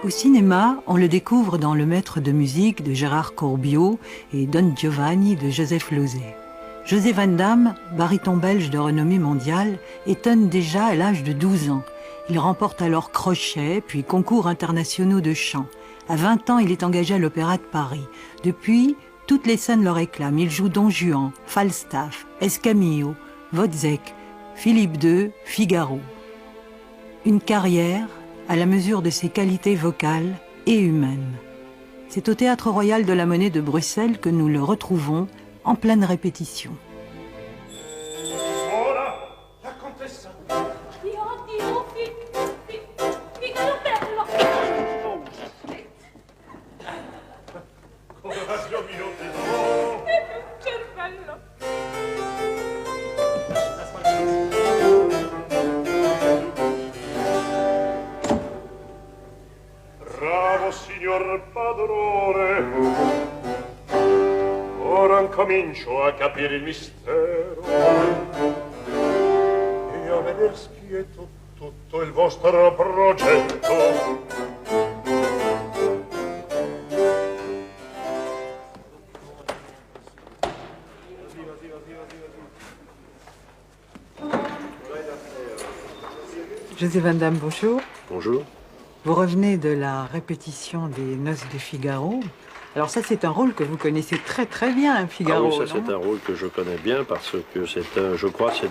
Au cinéma, on le découvre dans Le Maître de musique de Gérard Corbiot et Don Giovanni de Joseph Losey. José Van Damme, baryton belge de renommée mondiale, étonne déjà à l'âge de 12 ans. Il remporte alors Crochet, puis concours internationaux de chant. À 20 ans, il est engagé à l'Opéra de Paris. Depuis, toutes les scènes le réclament. Il joue Don Juan, Falstaff, Escamillo, Wozzeck, Philippe II, Figaro. Une carrière à la mesure de ses qualités vocales et humaines. C'est au Théâtre Royal de la Monnaie de Bruxelles que nous le retrouvons en pleine répétition. Voilà, la comtesse. Figaro bello. Colorazione minuti. Cervello. Bravo signor padrone. Ora incomincio a capire il mistero e a veder schietto tutto il vostro progetto. José Van Damme, bonjour. Bonjour. Vous revenez de la répétition des Noces de Figaro. Alors ça, c'est un rôle que vous connaissez très très bien, Figaro. Ah oui, ça c'est un rôle que je connais bien parce que je crois que c'est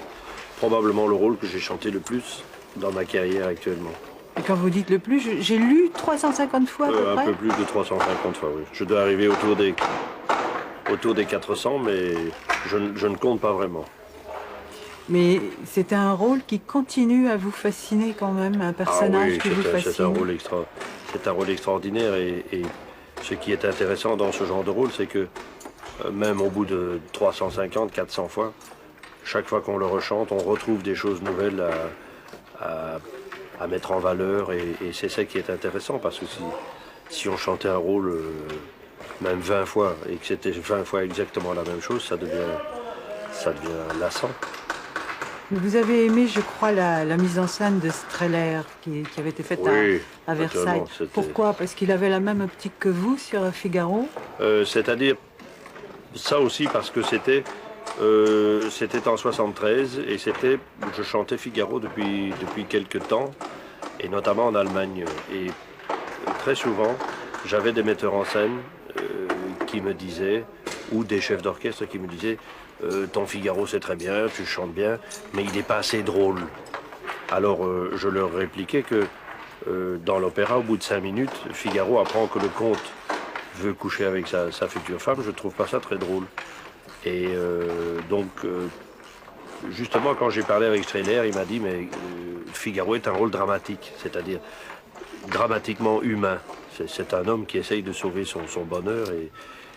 probablement le rôle que j'ai chanté le plus dans ma carrière actuellement. Et quand vous dites le plus, j'ai lu 350 fois à peu Un près. peu plus de 350 fois, oui. Je dois arriver autour des 400, mais je ne compte pas vraiment. Mais c'est un rôle qui continue à vous fasciner quand même, un personnage qui vous fascine. C'est un rôle extraordinaire et ce qui est intéressant dans ce genre de rôle, c'est que même au bout de 350, 400 fois, chaque fois qu'on le rechante, on retrouve des choses nouvelles à mettre en valeur et c'est ça qui est intéressant parce que si on chantait un rôle même 20 fois et que c'était 20 fois exactement la même chose, ça devient lassant. Vous avez aimé, je crois, la mise en scène de Streller qui avait été faite à Versailles. Pourquoi? Parce qu'il avait la même optique que vous sur Figaro? C'est-à-dire, ça aussi parce que c'était en 73 et je chantais Figaro depuis quelque temps, et notamment en Allemagne. Et très souvent, j'avais des metteurs en scène qui me disaient, ou des chefs d'orchestre qui me disaient, ton Figaro c'est très bien, tu chantes bien, mais il n'est pas assez drôle. Alors je leur répliquais que dans l'opéra, au bout de 5 minutes, Figaro apprend que le comte veut coucher avec sa future femme. Je ne trouve pas ça très drôle. Et donc, justement, quand j'ai parlé avec Streller, il m'a dit, mais Figaro est un rôle dramatique, c'est-à-dire dramatiquement humain. C'est un homme qui essaye de sauver son bonheur et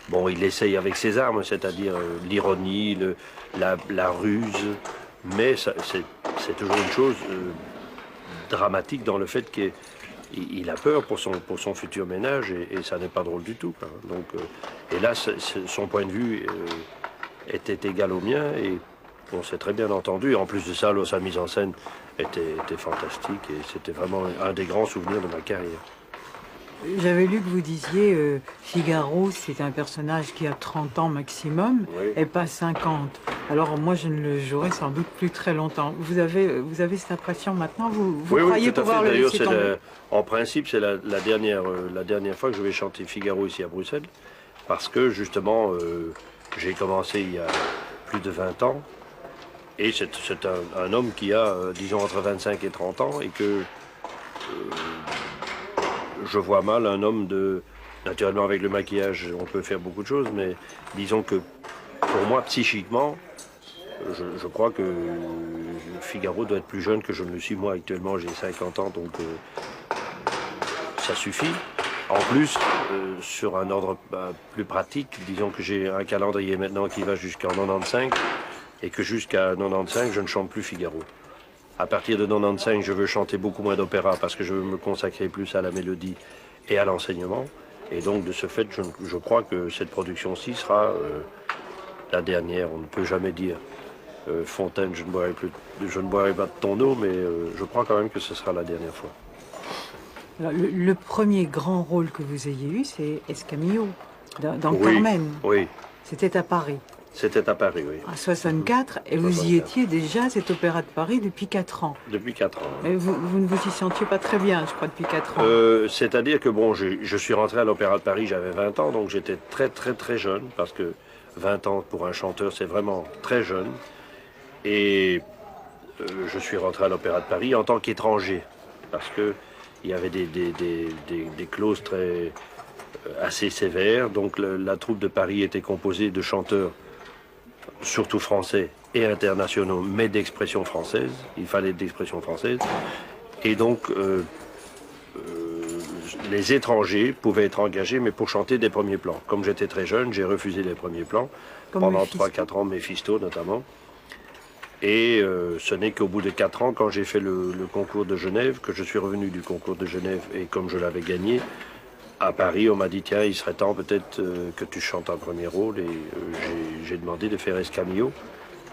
bon, il essaye avec ses armes, c'est-à-dire l'ironie, la ruse, mais c'est toujours une chose dramatique dans le fait qu'il a peur pour son futur ménage et ça n'est pas drôle du tout. Quoi. Donc, et là, son point de vue était égal au mien et on s'est très bien entendu. Et en plus de ça, sa mise en scène était fantastique et c'était vraiment un des grands souvenirs de ma carrière. J'avais lu que vous disiez Figaro, c'est un personnage qui a 30 ans maximum, oui. Et pas 50. Alors moi, je ne le jouerai sans doute plus très longtemps. Vous avez cette impression maintenant? Vous croyez pouvoir le laisser tomber? En principe, c'est la dernière fois que je vais chanter Figaro ici à Bruxelles, parce que justement, j'ai commencé il y a plus de 20 ans, et c'est un homme qui a, disons, entre 25 et 30 ans, et que je vois mal un homme Naturellement, avec le maquillage, on peut faire beaucoup de choses, mais disons que pour moi, psychiquement, je crois que Figaro doit être plus jeune que je ne le suis. Moi, actuellement, j'ai 50 ans, donc ça suffit. En plus, sur un ordre plus pratique, disons que j'ai un calendrier maintenant qui va jusqu'en 95, et que jusqu'à 95, je ne chante plus Figaro. À partir de 95, je veux chanter beaucoup moins d'opéra parce que je veux me consacrer plus à la mélodie et à l'enseignement. Et donc, de ce fait, je crois que cette production-ci sera la dernière. On ne peut jamais dire Fontaine, je ne boirai pas de ton eau, mais je crois quand même que ce sera la dernière fois. Alors, le premier grand rôle que vous ayez eu, c'est Escamillo, dans Oui, Carmen. oui, C'était à Paris, c'était à Paris, oui. en 64, et vous y 64. étiez déjà à cet opéra de Paris depuis 4 ans. Depuis 4 ans. Mais vous ne vous y sentiez pas très bien, je crois, depuis 4 ans. C'est-à-dire que bon, je suis rentré à l'Opéra de Paris, j'avais 20 ans, donc j'étais très très très jeune, parce que 20 ans pour un chanteur, c'est vraiment très jeune. Et je suis rentré à l'Opéra de Paris en tant qu'étranger, parce que il y avait des clauses très assez sévères. Donc la troupe de Paris était composée de chanteurs, surtout français et internationaux, mais d'expression française. Il fallait d'expression française. Et donc les étrangers pouvaient être engagés, mais pour chanter des premiers plans. Comme j'étais très jeune, j'ai refusé les premiers plans, Comme pendant Méphisto. 3-4 ans, Méphisto notamment. Et ce n'est qu'au bout de 4 ans, quand j'ai fait le concours de Genève, que je suis revenu du concours de Genève, et comme je l'avais gagné, à Paris, on m'a dit, tiens, il serait temps peut-être que tu chantes un premier rôle, et j'ai demandé de faire Escamillo.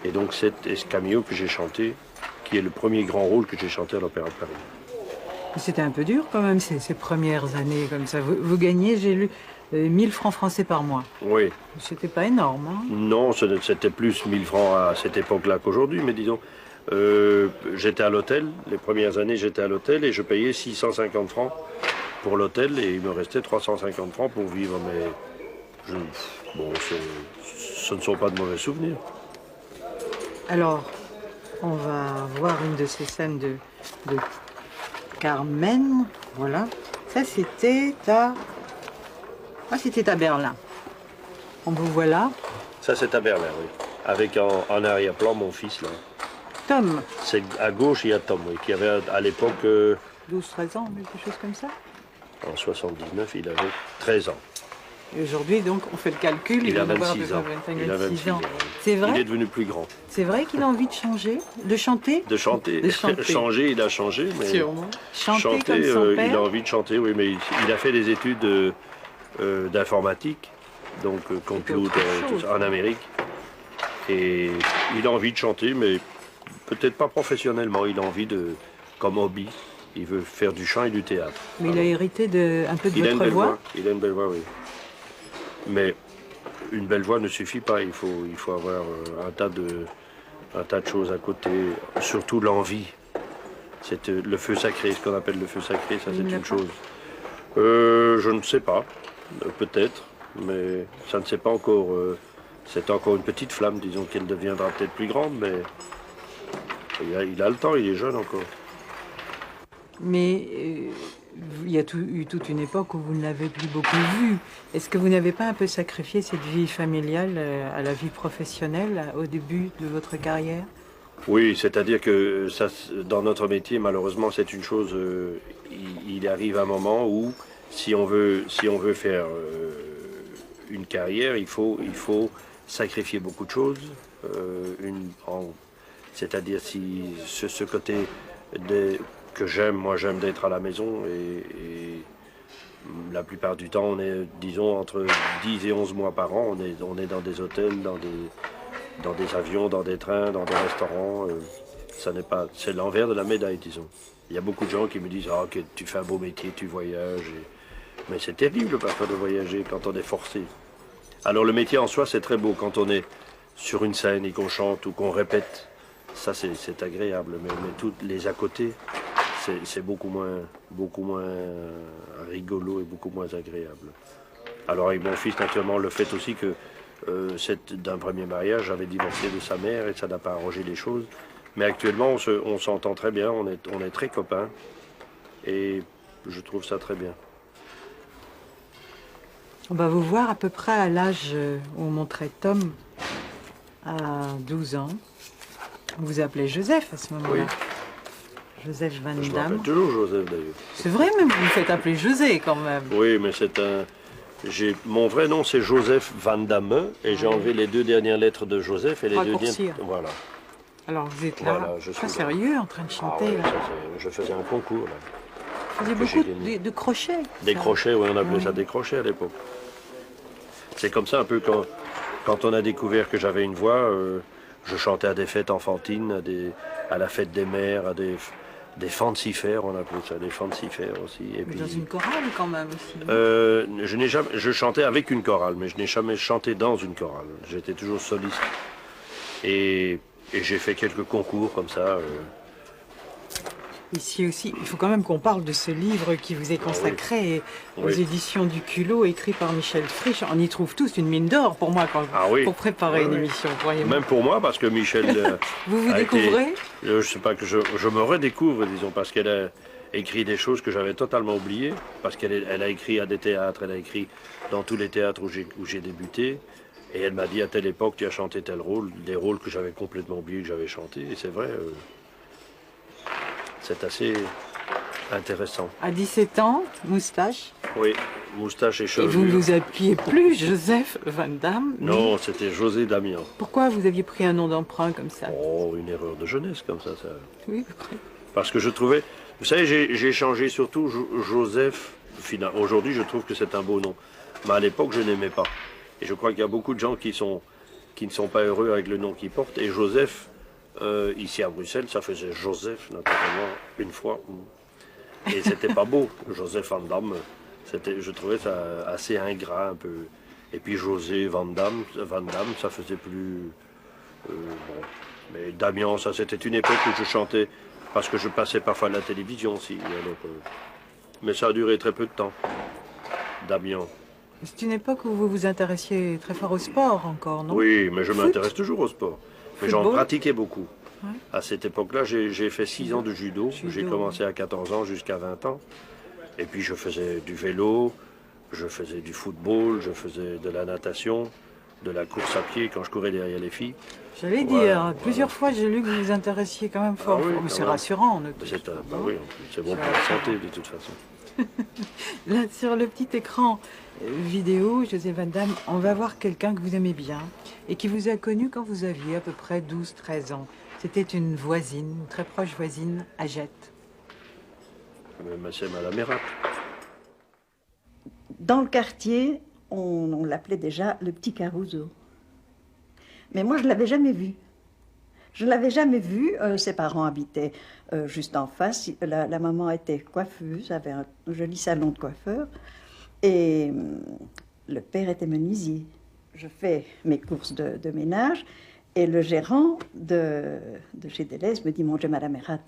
Et donc c'est Escamillo que j'ai chanté, qui est le premier grand rôle que j'ai chanté à l'Opéra de Paris. C'était un peu dur quand même, ces premières années comme ça. Vous gagnez, j'ai lu, 1000 francs français par mois. Oui. C'était pas énorme, hein? Non, c'était plus 1000 francs à cette époque-là qu'aujourd'hui, mais disons, j'étais à l'hôtel, les premières années j'étais à l'hôtel et je payais 650 francs pour l'hôtel et il me restait 350 francs pour vivre, mais ce ne sont pas de mauvais souvenirs. Alors, on va voir une de ces scènes de Carmen, voilà. Ça, c'était à... Ah, c'était à Berlin. On vous voit là. Ça c'est à Berlin, oui. Avec en arrière-plan mon fils, là. Tom, C'est à gauche, il y a Tom, oui, qui avait à l'époque, 12-13 ans, quelque chose comme ça. en 79, il avait 13 ans. Et aujourd'hui, donc, on fait le calcul. Il a va avoir 26 ans. 25, Il a 26 26 ans. ans. oui. C'est Il est vrai, devenu plus grand. c'est vrai qu'il a envie de changer, de chanter. De chanter. De chanter. Changer, il a changé, mais Sûrement. Chanter comme son il père. a envie de chanter, oui, mais il a fait des études d'informatique, donc computer, autre chose. tout ça, en Amérique. Et il a envie de chanter, mais peut-être pas professionnellement. Il a envie de, comme hobby, il veut faire du chant et du théâtre. Mais il a hérité un peu de Il a une votre belle voix. voix. Il a une belle voix, oui. Mais une belle voix ne suffit pas. Il faut avoir un tas de choses à côté. Surtout l'envie. C'est le feu sacré, ce qu'on appelle le feu sacré, ça Il c'est n'a une pas. chose. Je ne sais pas. Peut-être. Mais ça ne sait pas encore. C'est encore une petite flamme. Disons qu'elle deviendra peut-être plus grande, mais il a le temps. Il est jeune encore. Mais il y a eu toute une époque où vous ne l'avez plus beaucoup vu. Est-ce que vous n'avez pas un peu sacrifié cette vie familiale à la vie professionnelle au début de votre carrière? Oui, c'est-à-dire que ça, dans notre métier, malheureusement, c'est une chose. Il arrive un moment où, si on veut faire une carrière, il faut sacrifier beaucoup de choses. C'est-à-dire si ce côté que j'aime, moi j'aime d'être à la maison et la plupart du temps, on est, disons, entre 10 et 11 mois par an, on est dans des hôtels, dans des avions, dans des trains, dans des restaurants. C'est l'envers de la médaille, disons. Il y a beaucoup de gens qui me disent « Ah, que tu fais un beau métier, tu voyages. » Mais c'est terrible parfois de voyager quand on est forcé. Alors le métier en soi, c'est très beau quand on est sur une scène et qu'on chante ou qu'on répète. Ça, c'est agréable. Mais tous les à côté, c'est beaucoup moins rigolo et beaucoup moins agréable. Alors avec mon fils, naturellement, le fait aussi que d'un premier mariage, j'avais divorcé de sa mère et ça n'a pas arrangé les choses. Mais actuellement, on s'entend très bien, on est très copains et je trouve ça très bien. On va vous voir à peu près à l'âge où on montrait Tom à 12 ans. Vous vous appelez Joseph à ce moment-là. Oui. Joseph Van Je Damme. m'appelle toujours Joseph d'ailleurs. C'est vrai, même vous vous faites appeler José quand même. Oui, mais mon vrai nom c'est Joseph Van Damme et j'ai enlevé les 2 dernières lettres de Joseph et les 2 Raccourcir. dernières. Voilà. Alors vous êtes là, Voilà, je suis très là. sérieux, en train de Ah chanter. ouais, là. je faisais un concours là. Vous faisiez que j'ai beaucoup gagné. de crochets. Des ça. crochets, oui, on appelait Oui. ça des crochets à l'époque. C'est comme ça un peu quand on a découvert que j'avais une voix, je chantais à des fêtes enfantines, à la fête des mères, des fancifères, on appelait ça, des fancifères aussi. Et Mais puis, dans une chorale quand même aussi. je chantais avec une chorale, mais je n'ai jamais chanté dans une chorale. J'étais toujours soliste. Et j'ai fait quelques concours comme ça. Ici aussi, il faut quand même qu'on parle de ce livre qui vous est consacré aux Oui. éditions du Culot, écrit par Michel Frisch. On y trouve tous une mine d'or pour moi Ah oui. pour préparer Oui, une oui. émission, croyez-moi. Même pour moi, parce que Michel... Vous a été- découvrez je sais pas, que je me redécouvre, disons, parce qu'elle a écrit des choses que j'avais totalement oubliées, parce elle a écrit à des théâtres, elle a écrit dans tous les théâtres où j'ai débuté, et elle m'a dit à telle époque, tu as chanté tel rôle, des rôles que j'avais complètement oubliés que j'avais chantés, et c'est vrai, c'est assez intéressant. À 17 ans, moustache. Oui, moustache et Et cheveux. vous ne vous appeliez plus Joseph Van Damme. mais Non, c'était José Damian. Pourquoi vous aviez pris un nom d'emprunt comme ça? Oh, une erreur de jeunesse comme ça. Oui, Parce que je trouvais... Vous savez, j'ai changé surtout Joseph. Aujourd'hui, je trouve que c'est un beau nom. Mais à l'époque, je n'aimais pas. Et je crois qu'il y a beaucoup de gens qui ne sont pas heureux avec le nom qu'ils portent. Et Joseph, ici à Bruxelles, ça faisait Joseph, naturellement, une fois. Et c'était pas beau. Joseph Van Damme, je trouvais ça assez ingrat un peu. Et puis José Van Damme, ça faisait plus... bon. Mais Damian, ça c'était une époque où je chantais, parce que je passais parfois à la télévision aussi. Alors, mais ça a duré très peu de temps. Damian. c'est une époque où vous vous intéressiez très fort au sport encore, non? Oui, mais je Foot. m'intéresse toujours au sport. Mais j'en Football. pratiquais beaucoup. Ouais. À cette époque-là, j'ai fait 6 ans de judo. Judo, J'ai commencé à 14 ans jusqu'à 20 ans. Et puis je faisais du vélo, je faisais du football, je faisais de la natation, de la course à pied quand je courais derrière les filles. J'allais Voilà, dire, voilà. plusieurs fois j'ai lu que vous vous intéressiez quand même fort. Ah oui, Mais quand c'est même. rassurant. Bah oui, c'est bon pour la santé de toute façon. Là, sur le petit écran vidéo, José Van Damme, on va voir quelqu'un que vous aimez bien et qui vous a connu quand vous aviez à peu près 12-13 ans. C'était une voisine, une très proche voisine, Agette. Mais c'est Madame Erat. Dans le quartier, on l'appelait déjà le petit Caruso. Mais moi, je ne l'avais jamais vu. Je ne l'avais jamais vu. Ses parents habitaient juste en face. La maman était coiffeuse, avait un joli salon de coiffeur. Et le père était menuisier. Je fais mes courses de ménage. Et le gérant de chez Deleuze me dit, mon Dieu, Madame Erat,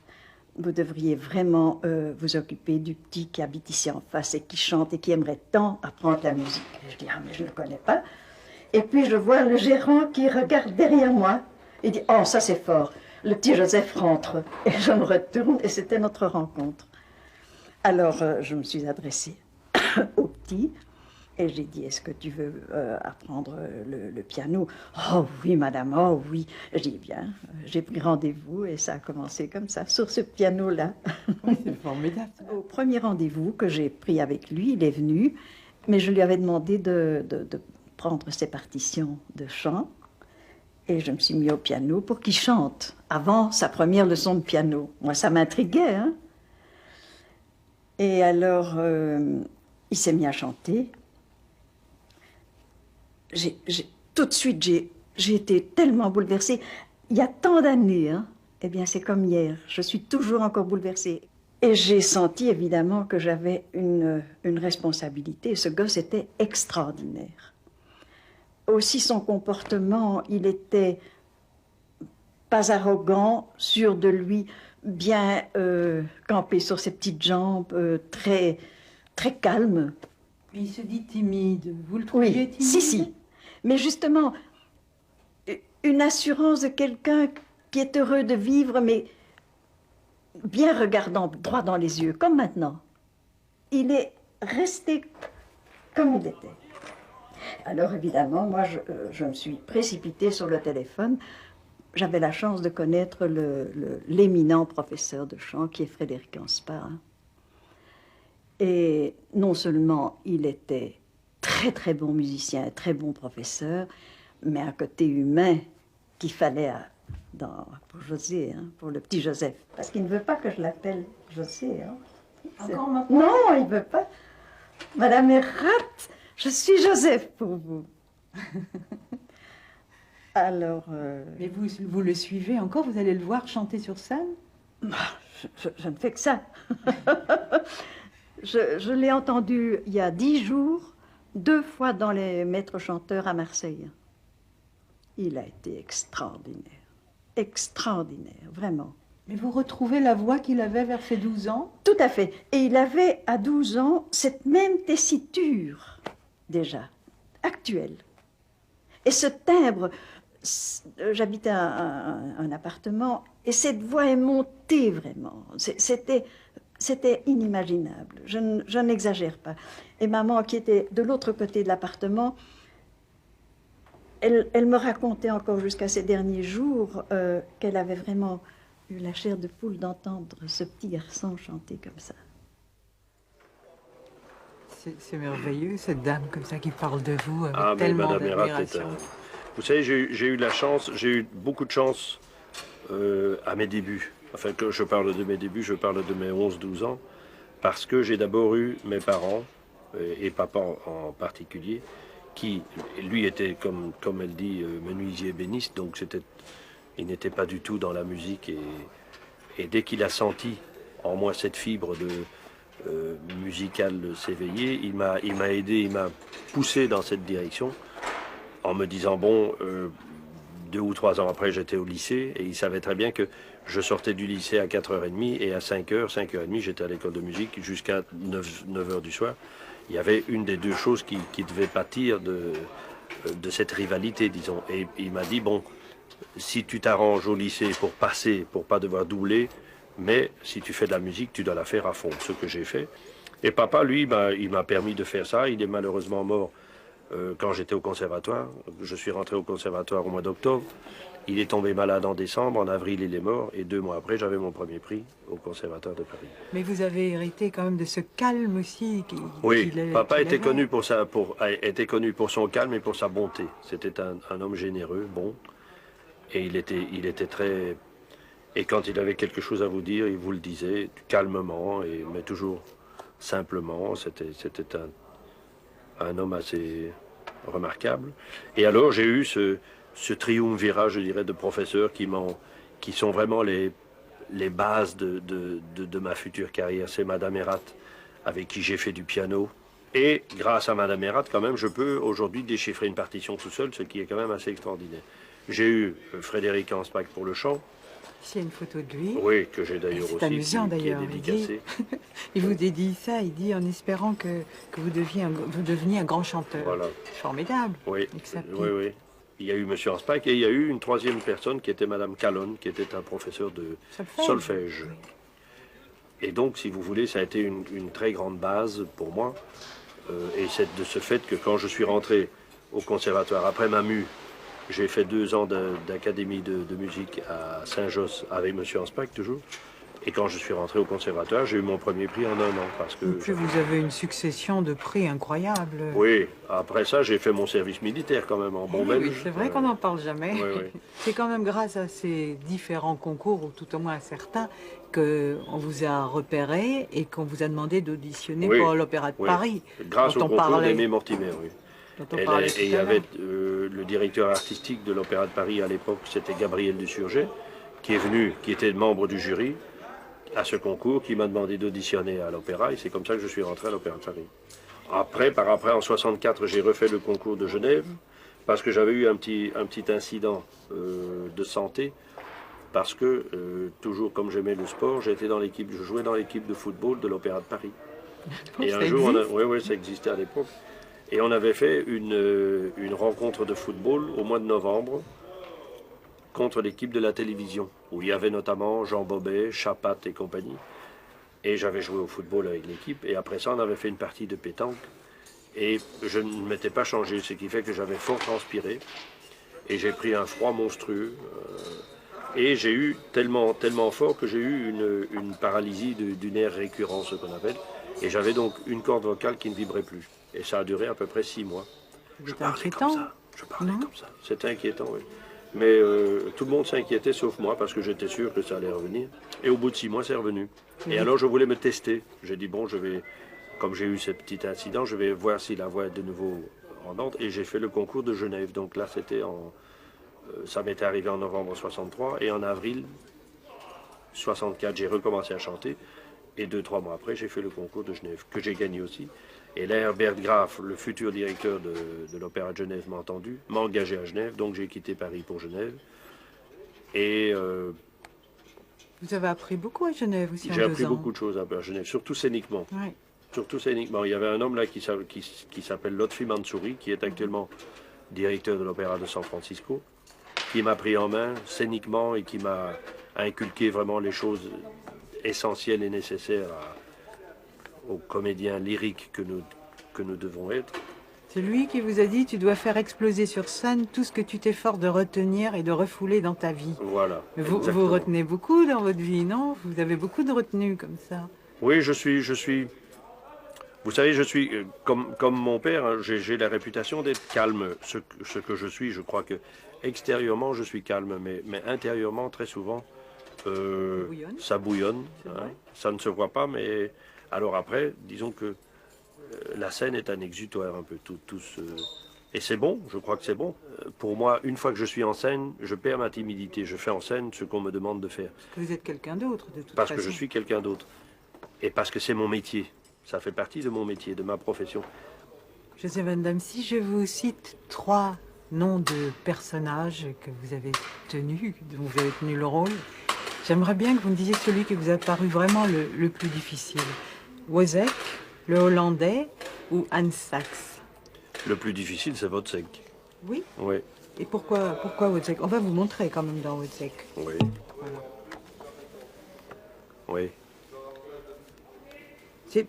vous devriez vraiment vous occuper du petit qui habite ici en face et qui chante et qui aimerait tant apprendre la musique. Et je dis, ah, mais je ne le connais pas. Et puis je vois le gérant qui regarde derrière moi et dit, oh, ça c'est fort. Le petit Joseph rentre. Et je me retourne et c'était notre rencontre. Alors je me suis adressée au petit et j'ai dit, est-ce que tu veux apprendre le piano? Oh oui, madame, oh oui. Je dis, bien, j'ai pris rendez-vous et ça a commencé comme ça, sur ce piano-là. C'est formidable. Au premier rendez-vous que j'ai pris avec lui, il est venu, mais je lui avais demandé de prendre ses partitions de chant et je me suis mis au piano pour qu'il chante avant sa première leçon de piano. Moi, ça m'intriguait, hein. Et alors, il s'est mis à chanter. Tout de suite, j'ai été tellement bouleversée. Il y a tant d'années, hein, eh bien, c'est comme hier. Je suis toujours encore bouleversée. Et j'ai senti, évidemment, que j'avais une responsabilité. Ce gosse était extraordinaire. Aussi, son comportement, il était pas arrogant, sûr de lui, bien campé sur ses petites jambes, très, très calme. Il se dit timide. Vous le trouviez Oui, timide? si. Mais justement, une assurance de quelqu'un qui est heureux de vivre, mais bien regardant droit dans les yeux, comme maintenant. Il est resté comme il était. Alors évidemment, moi, je me suis précipitée sur le téléphone. J'avais la chance de connaître l'éminent professeur de chant qui est Frédéric Anspar. Et non seulement il était très très bon musicien, très bon professeur, mais un côté humain qu'il fallait pour José, hein, pour le petit Joseph. Parce qu'il ne veut pas que je l'appelle José. Hein. Encore maintenant? Non, il ne veut pas. Madame Erat, je suis Joseph pour vous. Alors... Mais vous le suivez encore? Vous allez le voir chanter sur scène? je ne fais que ça. Je l'ai entendu il y a 10 jours, 2 fois dans les maîtres chanteurs à Marseille. Il a été extraordinaire, extraordinaire, vraiment. Mais vous retrouvez la voix qu'il avait vers ses 12 ans? Tout à fait. Et il avait à 12 ans cette même tessiture, déjà, actuelle. Et ce timbre, j'habitais un appartement, et cette voix est montée vraiment. C'était inimaginable. Je n'exagère pas. Et maman, qui était de l'autre côté de l'appartement, elle me racontait encore jusqu'à ces derniers jours qu'elle avait vraiment eu la chair de poule d'entendre ce petit garçon chanter comme ça. C'est merveilleux, cette dame comme ça qui parle de vous avec tellement Madame Hérat d'admiration. Vous savez, j'ai eu la chance, j'ai eu beaucoup de chance à mes débuts. Enfin, quand je parle de mes débuts, je parle de mes 11-12 ans, parce que j'ai d'abord eu mes parents, et papa en particulier, qui, lui, était, comme elle dit, menuisier ébéniste, donc il n'était pas du tout dans la musique. Et dès qu'il a senti en moi cette fibre musicale s'éveiller, il m'a aidé, il m'a poussé dans cette direction, en me disant, bon, 2 ou 3 ans après, j'étais au lycée, et il savait très bien que je sortais du lycée à 4h30, et à 5h, 5h30, j'étais à l'école de musique jusqu'à 9h du soir. Il y avait une des 2 choses qui devait pâtir de cette rivalité, disons. Et il m'a dit, bon, si tu t'arranges au lycée pour passer, pour pas devoir doubler, mais si tu fais de la musique, tu dois la faire à fond, ce que j'ai fait. Et papa, lui, il m'a permis de faire ça. Il est malheureusement mort quand j'étais au conservatoire. Je suis rentré au conservatoire au mois d'octobre. Il est tombé malade en décembre, en avril il est mort, et 2 mois après j'avais mon premier prix au conservatoire de Paris. Mais vous avez hérité quand même de ce calme aussi. Oui, papa était connu pour son calme et pour sa bonté. C'était un homme généreux, bon, et il était très... Et quand il avait quelque chose à vous dire, il vous le disait calmement, mais toujours simplement. C'était un homme assez remarquable. Et alors j'ai eu ce triumvirat, je dirais, de professeurs qui sont vraiment les bases de ma future carrière. C'est Madame Hérat, avec qui j'ai fait du piano. Et grâce à Madame Hérat, quand même, je peux aujourd'hui déchiffrer une partition tout seul, ce qui est quand même assez extraordinaire. J'ai eu Frédéric Anspach pour le chant. Ici, il y a une photo de lui. Oui, que j'ai d'ailleurs aussi, amusant, qui est dédicacée. Il vous dédie ça, il dit en espérant que vous deveniez un grand chanteur. Voilà. Formidable. Oui, oui. Il y a eu M. Anspach et il y a eu une 3e personne qui était Mme Calonne, qui était un professeur de solfège. Oui. Et donc, si vous voulez, ça a été une très grande base pour moi. Et c'est de ce fait que quand je suis rentré au conservatoire, après ma mue, j'ai fait 2 ans d'académie de musique à Saint-Josse avec M. Anspach toujours. Et quand je suis rentré au conservatoire, j'ai eu mon premier prix en 1 an. Parce que puis vous avez une succession de prix incroyables. Oui, après ça, j'ai fait mon service militaire quand même en bon belge. Oui, c'est vrai qu'on n'en parle jamais. Oui. C'est quand même grâce à ces différents concours, ou tout au moins à certains, qu'on vous a repéré et qu'on vous a demandé d'auditionner pour l'Opéra de Paris. Grâce au concours d'Aimé Mortimer, oui. Et il y avait le directeur artistique de l'Opéra de Paris à l'époque, c'était Gabriel Dusurget, qui est venu, qui était membre du jury à ce concours, qui m'a demandé d'auditionner à l'Opéra, et c'est comme ça que je suis rentré à l'Opéra de Paris. Après, en 64, j'ai refait le concours de Genève, parce que j'avais eu un petit incident de santé, parce que, toujours comme j'aimais le sport, je jouais dans l'équipe de football de l'Opéra de Paris. Et un jour, ça existait à l'époque. Et on avait fait une rencontre de football au mois de novembre contre l'équipe de la télévision, où il y avait notamment Jean Bobet, Chapat et compagnie. Et j'avais joué au football avec l'équipe. Et après ça, on avait fait une partie de pétanque. Et je ne m'étais pas changé, ce qui fait que j'avais fort transpiré. Et j'ai pris un froid monstrueux. Et j'ai eu tellement fort que j'ai eu une paralysie du nerf récurrent, ce qu'on appelle. Et j'avais donc une corde vocale qui ne vibrait plus. Et ça a duré à peu près 6 mois. Je parlais comme ça. C'était inquiétant, oui. Mais tout le monde s'inquiétait, sauf moi, parce que j'étais sûr que ça allait revenir. Et au bout de 6 mois, c'est revenu. Et alors, je voulais me tester. J'ai dit, bon, comme j'ai eu ce petit incident, je vais voir si la voix est de nouveau en ordre. Et j'ai fait le concours de Genève. Donc là, ça m'était arrivé en novembre 63. Et en avril 64, j'ai recommencé à chanter. Et 2-3 mois après, j'ai fait le concours de Genève, que j'ai gagné aussi. Et là, Herbert Graff, le futur directeur de l'Opéra de Genève, m'a entendu, m'a engagé à Genève, donc j'ai quitté Paris pour Genève. Et Vous avez appris beaucoup à Genève aussi en j'ai 2 appris ans. beaucoup de choses à Genève, surtout scéniquement. Ouais. Surtout scéniquement. Il y avait un homme là qui s'appelle Lotfi Mansouri, qui est actuellement directeur de l'Opéra de San Francisco, qui m'a pris en main scéniquement et qui m'a inculqué vraiment les choses essentielles et nécessaires aux comédiens lyriques que nous devons être. C'est lui qui vous a dit tu dois faire exploser sur scène tout ce que tu t'efforces de retenir et de refouler dans ta vie. Voilà. Vous exactement. retenez beaucoup dans votre vie, non? Vous avez beaucoup de retenue comme ça. Oui, je suis. Vous savez, je suis comme mon père. Hein, j'ai la réputation d'être calme. Ce que je suis, je crois que extérieurement je suis calme, mais intérieurement très souvent Bouillonne. ça bouillonne. C'est Hein, vrai. ça ne se voit pas, mais alors après, disons que la scène est un exutoire un peu et c'est bon. Je crois que c'est bon. Pour moi, une fois que je suis en scène, je perds ma timidité. Je fais en scène ce qu'on me demande de faire. Vous êtes quelqu'un d'autre, de toute Parce façon. que je suis quelqu'un d'autre. Et parce que c'est mon métier. Ça fait partie de mon métier, de ma profession. José Van Damme, si je vous cite 3 noms de personnages que vous avez tenus, dont vous avez tenu le rôle, j'aimerais bien que vous me disiez celui qui vous a paru vraiment le plus difficile. Wozzeck, le Hollandais ou Hans Sachs? Le plus difficile, c'est Wozzeck. Oui. Oui, Et pourquoi Wozzeck? On va vous montrer quand même dans Wozzeck. oui, Voilà. oui.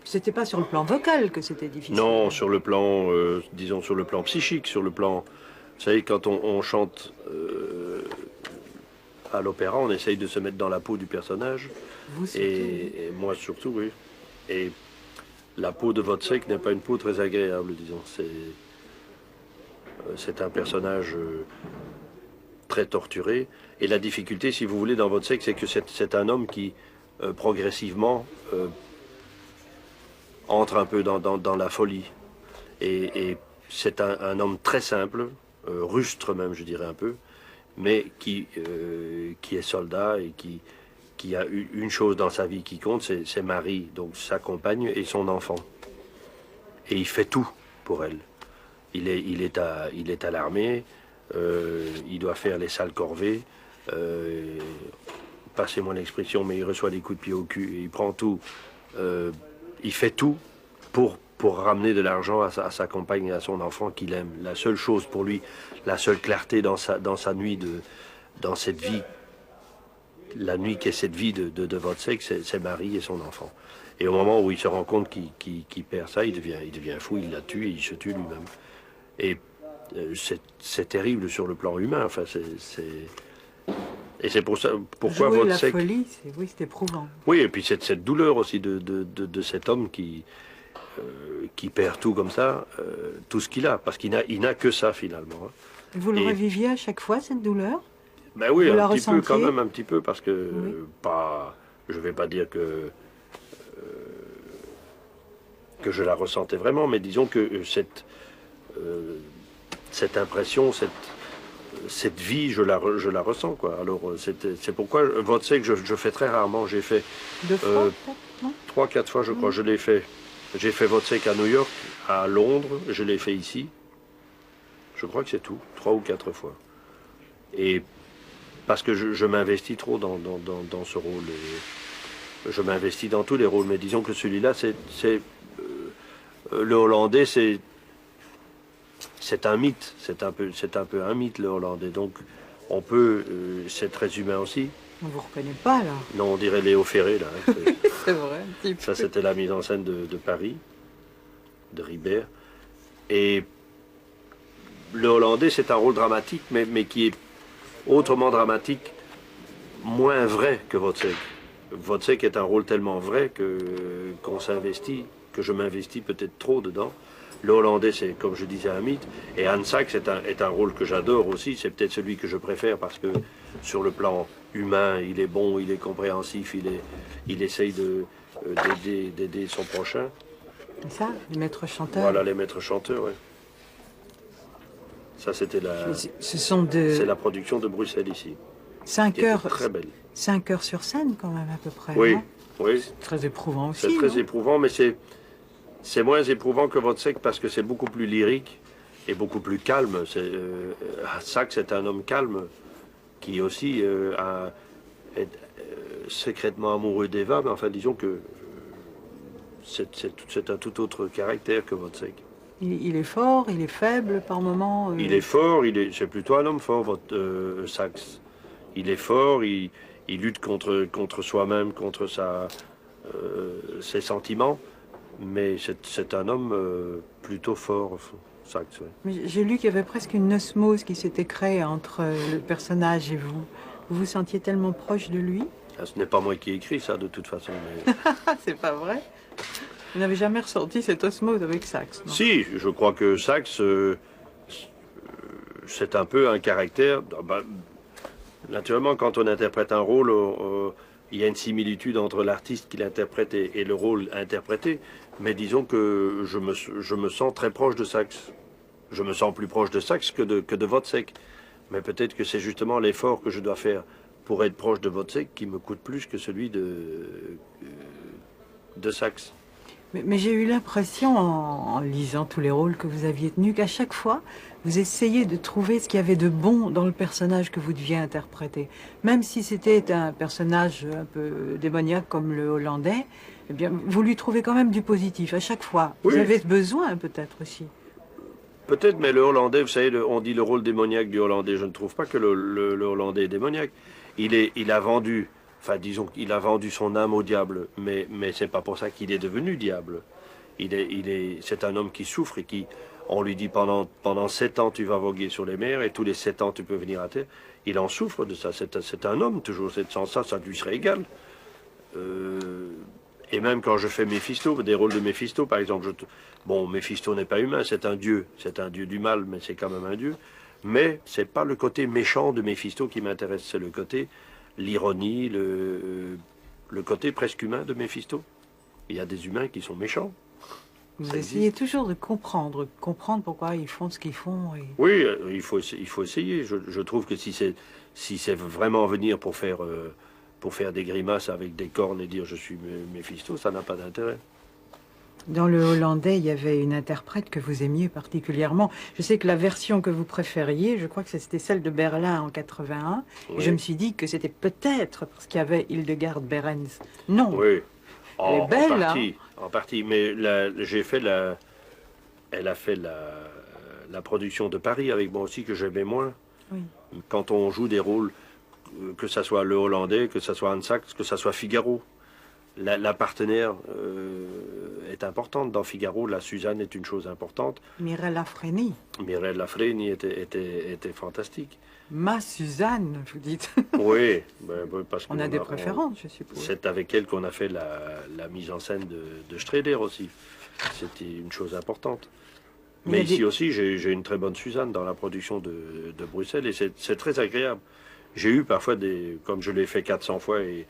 C'était pas sur le plan vocal que c'était difficile. Non, sur le plan, disons, sur le plan psychique, sur le plan... Vous savez, quand on chante à l'opéra, on essaye de se mettre dans la peau du personnage. Vous, surtout. Et moi surtout, oui. Et la peau de Wozzeck n'est pas une peau très agréable, disons. C'est un personnage très torturé. Et la difficulté, si vous voulez, dans Wozzeck, c'est que c'est un homme qui, progressivement, entre un peu dans la folie. Et c'est un homme très simple, rustre même, je dirais un peu, mais qui est soldat et qui a une chose dans sa vie qui compte, c'est Marie, donc sa compagne et son enfant. Et il fait tout pour elle. Il est à l'armée, il doit faire les sales corvées, passez-moi l'expression, mais il reçoit des coups de pied au cul et il prend tout. Il fait tout pour ramener de l'argent à sa compagne et à son enfant qu'il aime. La seule chose pour lui, la seule clarté dans sa nuit, dans cette vie, la nuit qui est cette vie de Wozzeck, c'est Marie et son enfant. Et au moment où il se rend compte qu'il perd ça, il devient fou, il la tue et il se tue lui-même. Et c'est terrible sur le plan humain. Enfin, et c'est pour ça, pourquoi Jouer Wozzeck... la folie, c'est éprouvant. Oui, et puis cette douleur aussi de cet homme qui perd tout comme ça, tout ce qu'il a, parce qu'il n'a que ça finalement. Hein. Vous le Et- reviviez à chaque fois, cette douleur? Ben oui, Vous la un petit peu ressentiez? quand même, un petit peu, parce que Oui. je vais pas dire que je la ressentais vraiment, mais disons que cette impression, cette vie, je la ressens, quoi. Alors c'est pourquoi Wozzeck, je fais très rarement. J'ai fait 2 fois, peut-être, non? 3-4 fois, je crois. Je l'ai fait. J'ai fait Wozzeck à New York, à Londres. Je l'ai fait ici. Je crois que c'est tout. 3 ou 4 fois. Et parce que je m'investis trop dans ce rôle. Et je m'investis dans tous les rôles. Mais disons que celui-là, le Hollandais, c'est un mythe. C'est un peu un mythe, le Hollandais. Donc, on peut... c'est très humain aussi. On vous reconnaît pas, là. Non, on dirait Léo Ferré, là. Hein. C'est vrai, un petit peu. Ça, c'était la mise en scène de Paris, de Ribert. Et le Hollandais, c'est un rôle dramatique, mais qui est autrement dramatique, moins vrai que Wozzeck. Wozzeck est un rôle tellement vrai qu'on s'investit, que je m'investis peut-être trop dedans. Le Hollandais, c'est, comme je disais, un mythe. Et Hans Sachs est un rôle que j'adore aussi. C'est peut-être celui que je préfère parce que sur le plan humain, il est bon, il est compréhensif, il essaye d'aider son prochain. C'est ça, les maîtres chanteurs. Voilà, les maîtres chanteurs, ouais. Ça, c'était Ce sont de... c'est la production de Bruxelles ici. 5 qui était heures, très belle. 5 heures sur scène quand même à peu près. Oui, non? oui. Très éprouvant aussi. C'est très non? éprouvant, mais c'est moins éprouvant que Wozzeck parce que c'est beaucoup plus lyrique et beaucoup plus calme. Sachs est un homme calme qui aussi est secrètement amoureux d'Eva, mais enfin disons que c'est un tout autre caractère que Wozzeck. Il est fort, il est faible par moments. Il est fort, c'est plutôt un homme fort, Sachs. Il est fort, il lutte contre soi-même, contre ses sentiments, mais c'est un homme plutôt fort, Sachs. Ouais. Mais j'ai lu qu'il y avait presque une osmose qui s'était créée entre le personnage et vous. Vous vous sentiez tellement proche de lui? Ah, ce n'est pas moi qui ai écrit ça, de toute façon. Mais... C'est pas vrai? Vous n'avez jamais ressenti cette osmose avec Sachs, non? Si, je crois que Sachs, c'est un peu un caractère... naturellement, quand on interprète un rôle, il y a une similitude entre l'artiste qui l'interprète et le rôle interprété. Mais disons que je me sens très proche de Sachs. Je me sens plus proche de Sachs que de Wozzeck. Mais peut-être que c'est justement l'effort que je dois faire pour être proche de Wozzeck qui me coûte plus que celui de Sachs. Mais j'ai eu l'impression, en lisant tous les rôles que vous aviez tenus, qu'à chaque fois, vous essayez de trouver ce qu'il y avait de bon dans le personnage que vous deviez interpréter. Même si c'était un personnage un peu démoniaque comme le Hollandais, eh bien, vous lui trouvez quand même du positif à chaque fois. Oui. Vous avez besoin peut-être aussi. Peut-être, mais le Hollandais, vous savez, on dit le rôle démoniaque du Hollandais. Je ne trouve pas que le Hollandais est démoniaque. Il a vendu... Enfin, disons qu'il a vendu son âme au diable, mais c'est pas pour ça qu'il est devenu diable. C'est un homme qui souffre et qui, on lui dit pendant 7 ans tu vas voguer sur les mers et tous les 7 ans tu peux venir à terre. Il en souffre de ça. C'est un homme toujours. Sans ça lui serait égal. Et même quand je fais Méphisto, des rôles de Méphisto, par exemple, bon, Méphisto n'est pas humain, c'est un dieu du mal, mais c'est quand même un dieu. Mais c'est pas le côté méchant de Méphisto qui m'intéresse, c'est le côté l'ironie, le côté presque humain de Méphisto. Il y a des humains qui sont méchants. Vous essayez toujours de comprendre pourquoi ils font ce qu'ils font. Et... Oui, il faut essayer. Je trouve que si c'est vraiment venir pour faire des grimaces avec des cornes et dire je suis Méphisto, ça n'a pas d'intérêt. Dans le Hollandais, il y avait une interprète que vous aimiez particulièrement. Je sais que la version que vous préfériez, je crois que c'était celle de Berlin en 81. Oui. Et je me suis dit que c'était peut-être parce qu'il y avait Hildegard Behrens. Non. Oui. Elle est belle, en partie. Mais elle a fait la production de Paris avec moi aussi, que j'aimais moins. Oui. Quand on joue des rôles, que ça soit le Hollandais, que ça soit Anne Sachs, que ça soit Figaro, la partenaire est importante dans Figaro. La Suzanne est une chose importante. Mireille Lafreni. Mireille Lafreni était fantastique. Ma Suzanne, vous dites. Oui, parce on a des préférences, je suppose. C'est avec elle qu'on a fait la mise en scène de Strehler aussi. C'était une chose importante. Mais ici aussi, j'ai une très bonne Suzanne dans la production de Bruxelles et c'est très agréable. J'ai eu parfois comme je l'ai fait 400 fois et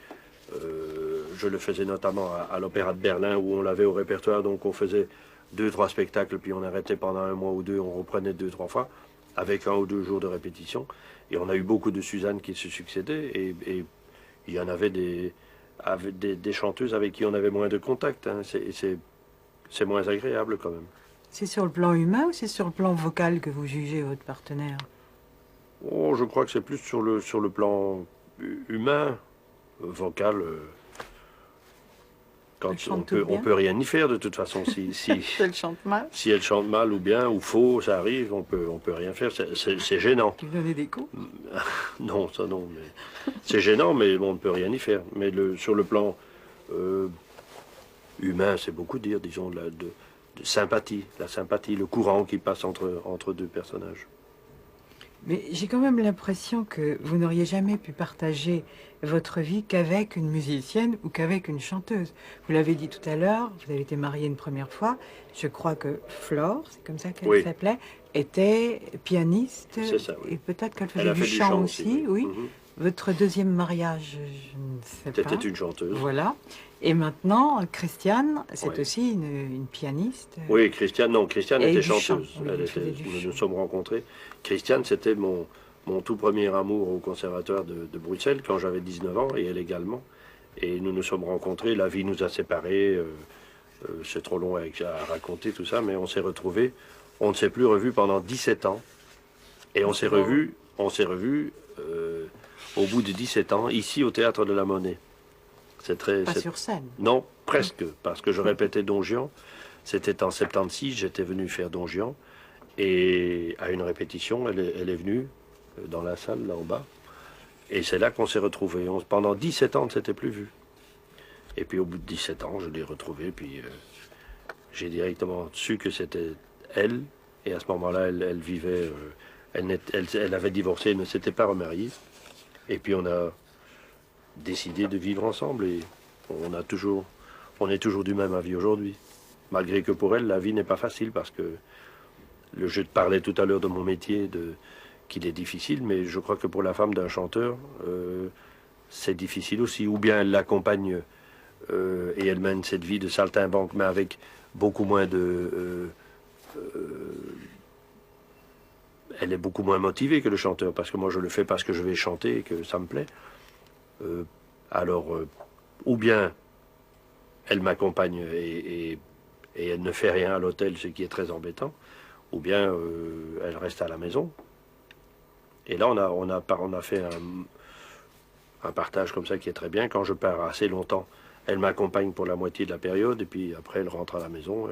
je le faisais notamment à l'Opéra de Berlin où on l'avait au répertoire, donc on faisait 2-3 spectacles, puis on arrêtait pendant 1 mois ou 2, on reprenait 2-3 fois, avec 1 ou 2 jours de répétition. Et on a eu beaucoup de Suzanne qui se succédaient, et il y en avait des chanteuses avec qui on avait moins de contact. Hein. C'est moins agréable quand même. C'est sur le plan humain ou c'est sur le plan vocal que vous jugez votre partenaire? Oh, je crois que c'est plus sur le plan humain. Vocal, quand on peut rien y faire de toute façon. Si elle chante mal. Si elle chante mal ou bien ou faux, ça arrive, on peut rien faire. C'est gênant. Vous donnez des coups? Non, ça non. Mais c'est gênant, mais on ne peut rien y faire. Mais sur le plan humain, c'est beaucoup dire, disons, de sympathie, la sympathie, le courant qui passe entre deux personnages. Mais j'ai quand même l'impression que vous n'auriez jamais pu partager votre vie qu'avec une musicienne ou qu'avec une chanteuse. Vous l'avez dit tout à l'heure, vous avez été mariée une première fois. Je crois que Flore, c'est comme ça qu'elle s'appelait, était pianiste. C'est ça, oui. Et peut-être qu'elle faisait du chant aussi, oui. Votre deuxième mariage, je ne sais pas. C'était une chanteuse. Voilà. Et maintenant, Christiane, c'est aussi une pianiste. Oui, Christiane était chanteuse. Oui, Nous nous sommes rencontrés. Christiane, c'était mon tout premier amour au conservatoire de Bruxelles quand j'avais 19 ans, et elle également. Et nous nous sommes rencontrés, la vie nous a séparés, c'est trop long à raconter tout ça, mais on s'est retrouvés, on ne s'est plus revus pendant 17 ans. Et on s'est revus au bout de 17 ans, ici au Théâtre de la Monnaie. Pas sur scène. Non, presque, parce que je répétais Don Juan. C'était en 76, j'étais venu faire Don Juan. Et à une répétition, elle est venue dans la salle, là en bas. Et c'est là qu'on s'est retrouvés. Pendant 17 ans, on ne s'était plus vus. Et puis au bout de 17 ans, je l'ai retrouvée, puis j'ai directement su que c'était elle. Et à ce moment-là, elle vivait... elle avait divorcé, elle ne s'était pas remariée. Et puis on a décidé de vivre ensemble et on est toujours du même avis aujourd'hui. Malgré que pour elle, la vie n'est pas facile parce que je te parlais tout à l'heure de mon métier, qu'il est difficile, mais je crois que pour la femme d'un chanteur, c'est difficile aussi. Ou bien elle l'accompagne et elle mène cette vie de saltimbanque, mais avec beaucoup moins de... elle est beaucoup moins motivée que le chanteur, parce que moi je le fais parce que je vais chanter et que ça me plaît. Ou bien elle m'accompagne et elle ne fait rien à l'hôtel, ce qui est très embêtant, ou bien elle reste à la maison. Et là on a fait un partage comme ça qui est très bien. Quand je pars assez longtemps, elle m'accompagne pour la moitié de la période, et puis après elle rentre à la maison,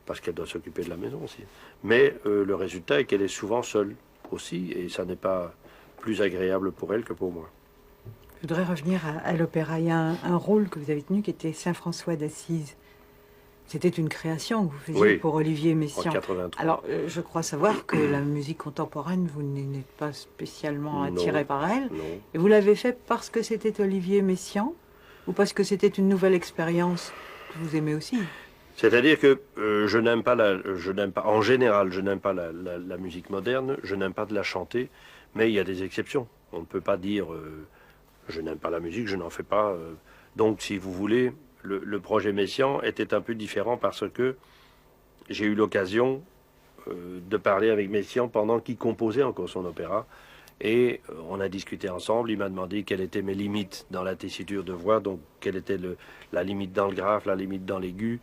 parce qu'elle doit s'occuper de la maison aussi. Mais le résultat est qu'elle est souvent seule aussi, et ça n'est pas plus agréable pour elle que pour moi. Je voudrais revenir à l'opéra. Il y a un rôle que vous avez tenu qui était Saint-François d'Assise. C'était une création que vous faisiez pour Olivier Messiaen. En 83. Alors, je crois savoir que la musique contemporaine, vous n'êtes pas spécialement attiré par elle. Non. Et vous l'avez fait parce que c'était Olivier Messiaen ou parce que c'était une nouvelle expérience que vous aimez aussi? C'est-à-dire que je n'aime pas, en général, je n'aime pas la musique moderne, je n'aime pas de la chanter, mais il y a des exceptions. On ne peut pas dire je n'aime pas la musique, je n'en fais pas. Donc, si vous voulez, le projet Messiaen était un peu différent parce que j'ai eu l'occasion de parler avec Messiaen pendant qu'il composait encore son opéra. Et on a discuté ensemble, il m'a demandé quelles étaient mes limites dans la tessiture de voix, donc quelle était la limite dans le grave, la limite dans l'aigu.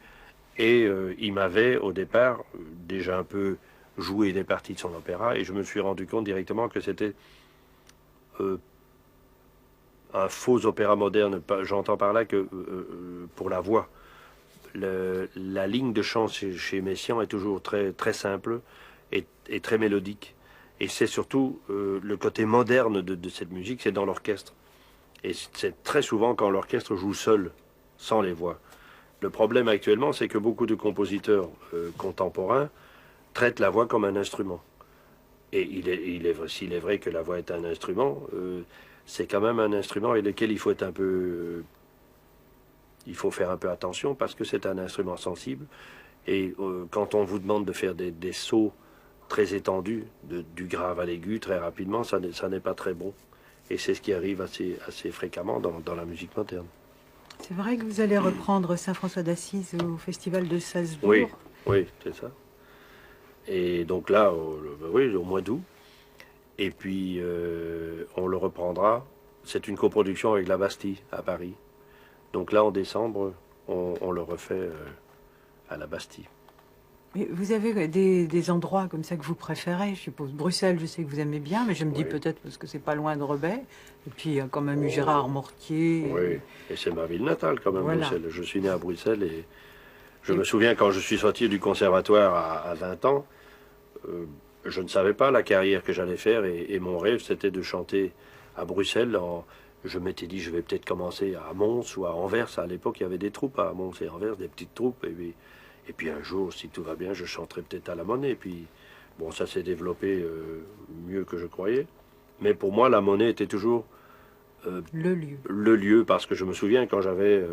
Et il m'avait, au départ, déjà un peu joué des parties de son opéra, et je me suis rendu compte directement que c'était un faux opéra moderne. J'entends par là que pour la voix, la ligne de chant chez Messiaen est toujours très, très simple et très mélodique. Et c'est surtout le côté moderne de cette musique, c'est dans l'orchestre. Et c'est très souvent quand l'orchestre joue seul, sans les voix. Le problème actuellement, c'est que beaucoup de compositeurs contemporains traitent la voix comme un instrument. Et s'il est vrai que la voix est un instrument, c'est quand même un instrument avec lequel il faut être un peu... il faut faire un peu attention parce que c'est un instrument sensible. Et quand on vous demande de faire des sauts très étendus, du grave à l'aigu, très rapidement, ça n'est pas très bon. Et c'est ce qui arrive assez fréquemment dans la musique moderne. C'est vrai que vous allez reprendre Saint-François d'Assise au Festival de Salzbourg. Oui, c'est ça. Et donc là, au mois d'août. Et puis, on le reprendra. C'est une coproduction avec la Bastille, à Paris. Donc là, en décembre, on le refait à la Bastille. Mais vous avez des endroits comme ça que vous préférez, je suppose. Bruxelles, je sais que vous aimez bien, mais je me dis peut-être parce que c'est pas loin de Rebais. Et puis, il y a quand même eu Gérard Mortier. Oui, et c'est ma ville natale quand même, voilà. Bruxelles. Je suis né à Bruxelles et je me souviens quand je suis sorti du conservatoire à 20 ans, je ne savais pas la carrière que j'allais faire et mon rêve c'était de chanter à Bruxelles. Je m'étais dit je vais peut-être commencer à Mons ou à Anvers. À l'époque, il y avait des troupes à Mons et Anvers, des petites troupes. Et puis un jour, si tout va bien, je chanterai peut-être à la Monnaie. Et puis, bon, ça s'est développé mieux que je croyais. Mais pour moi, la Monnaie était toujours le lieu, parce que je me souviens quand j'avais,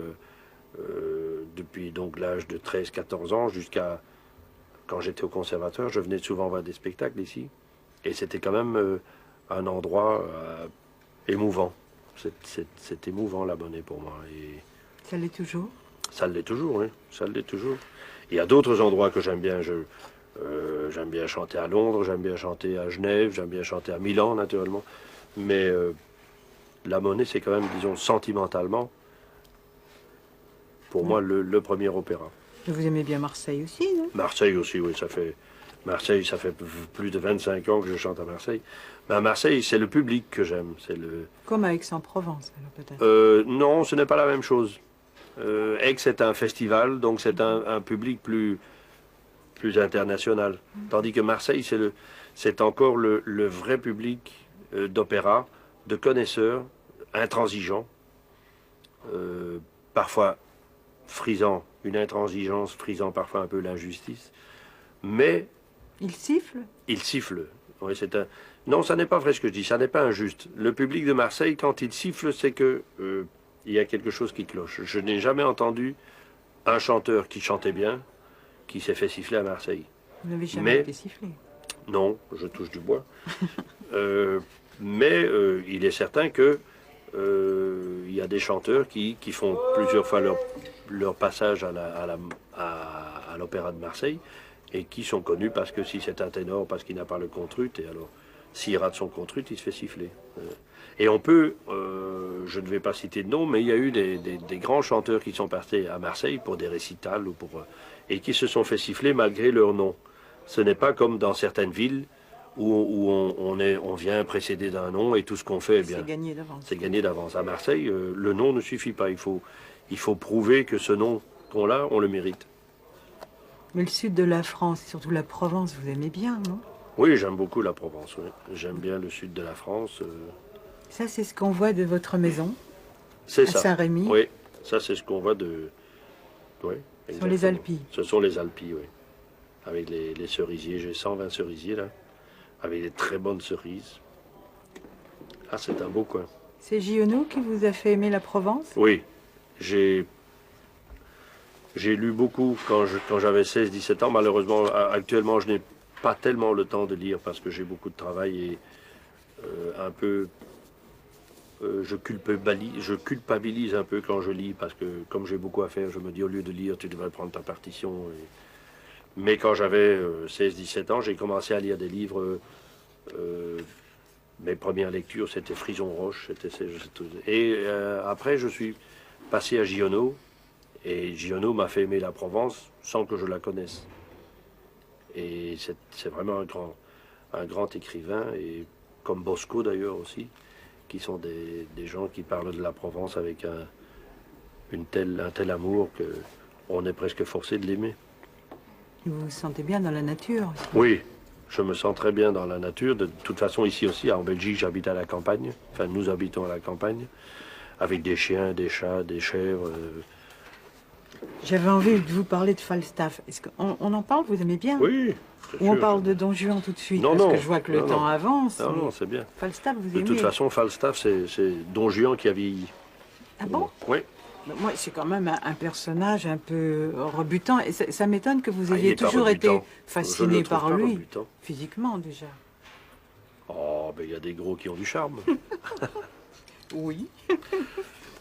depuis donc l'âge de 13-14 ans jusqu'à quand j'étais au conservatoire, je venais souvent voir des spectacles ici. Et c'était quand même un endroit émouvant. C'est émouvant, la Monnaie, pour moi. Et ça l'est toujours? Ça l'est toujours, oui. Ça l'est toujours. Il y a d'autres endroits que j'aime bien. J'aime bien chanter à Londres, j'aime bien chanter à Genève, j'aime bien chanter à Milan, naturellement. Mais la Monnaie, c'est quand même, disons, sentimentalement, pour moi, le premier opéra. Vous aimez bien Marseille aussi, non? Marseille aussi, oui, Marseille, ça fait plus de 25 ans que je chante à Marseille. Mais à Marseille, c'est le public que j'aime. Comme à Aix-en-Provence, alors peut-être. Non, ce n'est pas la même chose. Aix est un festival, donc c'est un public plus international. Tandis que Marseille, c'est encore le vrai public d'opéra, de connaisseurs, intransigeants, parfois frisant, une intransigeance frisant parfois un peu l'injustice, mais Il siffle? il siffle. Oui, non, ça n'est pas vrai ce que je dis, ça n'est pas injuste. Le public de Marseille, quand il siffle, c'est que il y a quelque chose qui cloche. Je n'ai jamais entendu un chanteur qui chantait bien, qui s'est fait siffler à Marseille. Vous n'avez jamais été sifflé? Non, je touche du bois. Mais il est certain que il y a des chanteurs qui font plusieurs fois leur passage à l'Opéra de Marseille et qui sont connus parce que si c'est un ténor, parce qu'il n'a pas le contrut, et alors s'il rate son contrut, il se fait siffler. Et on peut, je ne vais pas citer de nom, mais il y a eu des grands chanteurs qui sont passés à Marseille pour des récitals et qui se sont fait siffler malgré leur nom. Ce n'est pas comme dans certaines villes où on vient précédé d'un nom et tout ce qu'on fait, eh bien, c'est gagné d'avance. C'est gagné d'avance. À Marseille, le nom ne suffit pas. Il faut prouver que ce nom qu'on a, on le mérite. Mais le sud de la France, surtout la Provence, vous aimez bien, non? Oui, j'aime beaucoup la Provence. Oui. J'aime bien le sud de la France. Ça, c'est ce qu'on voit de votre maison, C'est à ça. Saint-Rémy. Oui, ça c'est ce qu'on voit de... Oui, Ce sont les Alpilles. Ce sont les Alpilles, oui. Avec les cerisiers. J'ai 120 cerisiers, là. Avec des très bonnes cerises. Ah, c'est un beau coin. C'est Giono qui vous a fait aimer la Provence? Oui, j'ai lu beaucoup quand j'avais 16-17 ans. Malheureusement, actuellement, je n'ai pas tellement le temps de lire parce que j'ai beaucoup de travail et un peu... je culpabilise un peu quand je lis parce que comme j'ai beaucoup à faire, je me dis au lieu de lire, tu devrais prendre ta partition. Mais quand j'avais 16-17 ans, j'ai commencé à lire des livres. Mes premières lectures, c'était Frison Roche. Et après, je suis passé à Giono. Et Giono m'a fait aimer la Provence sans que je la connaisse. Et c'est vraiment un grand écrivain, et comme Bosco d'ailleurs aussi, qui sont des gens qui parlent de la Provence avec un tel amour qu'on est presque forcé de l'aimer. Vous vous sentez bien dans la nature aussi. Oui, je me sens très bien dans la nature. De toute façon, ici aussi, en Belgique, j'habite à la campagne. Enfin, nous habitons à la campagne, avec des chiens, des chats, des chèvres. J'avais envie de vous parler de Falstaff. Est-ce qu'on en parle? Vous aimez bien? Oui. Ou on parle de Don Juan tout de suite? Non, parce non, que je vois que le temps avance. Non, non, c'est bien. Falstaff, vous De aimez? toute façon, Falstaff, c'est Don Juan qui a vieilli. Ah bon? Oui. Moi, c'est quand même un personnage un peu rebutant. Et ça m'étonne que vous Ah, il ayez est pas toujours été rebutant. Je fasciné le trouve par pas lui. rebutant. Physiquement, déjà. Oh, ben il y a des gros qui ont du charme. Oui.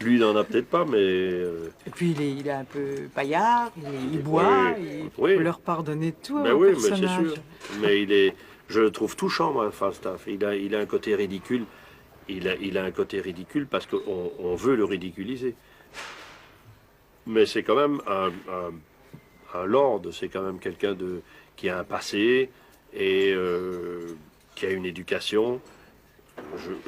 Lui, il n'en a peut-être pas, mais... Et puis, il est un peu paillard, il boit, Oui, il oui. faut leur pardonner tout Ben au oui, mais c'est personnage. sûr. Mais je le trouve touchant, moi, Falstaff. Il a un côté ridicule. Il a un côté ridicule parce qu'on veut le ridiculiser. Mais c'est quand même un lord, c'est quand même quelqu'un qui a un passé et qui a une éducation.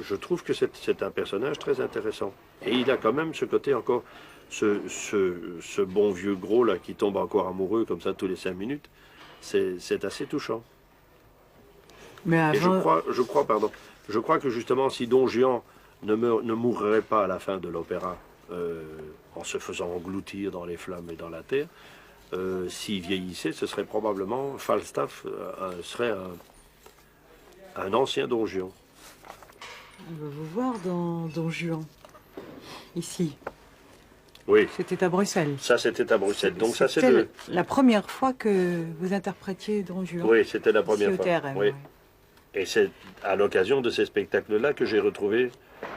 Je trouve que c'est un personnage très intéressant. Et il a quand même ce côté encore, ce bon vieux gros là qui tombe encore amoureux comme ça tous les 5 minutes. C'est assez touchant. Mais Et avant, je crois que justement si Don Juan ne mourrait pas à la fin de l'opéra en se faisant engloutir dans les flammes et dans la terre, s'il vieillissait, ce serait probablement Falstaff serait un ancien Don Juan. on va vous voir dans Don Juan. Ici. Oui, C'était à Bruxelles. ça c'était à Bruxelles. Donc ça c'est C'était la première fois que vous interprétiez Don Juan. Oui, c'était la Ici première au fois. TRM, Oui. ouais. Et c'est à l'occasion de ces spectacles-là que j'ai retrouvé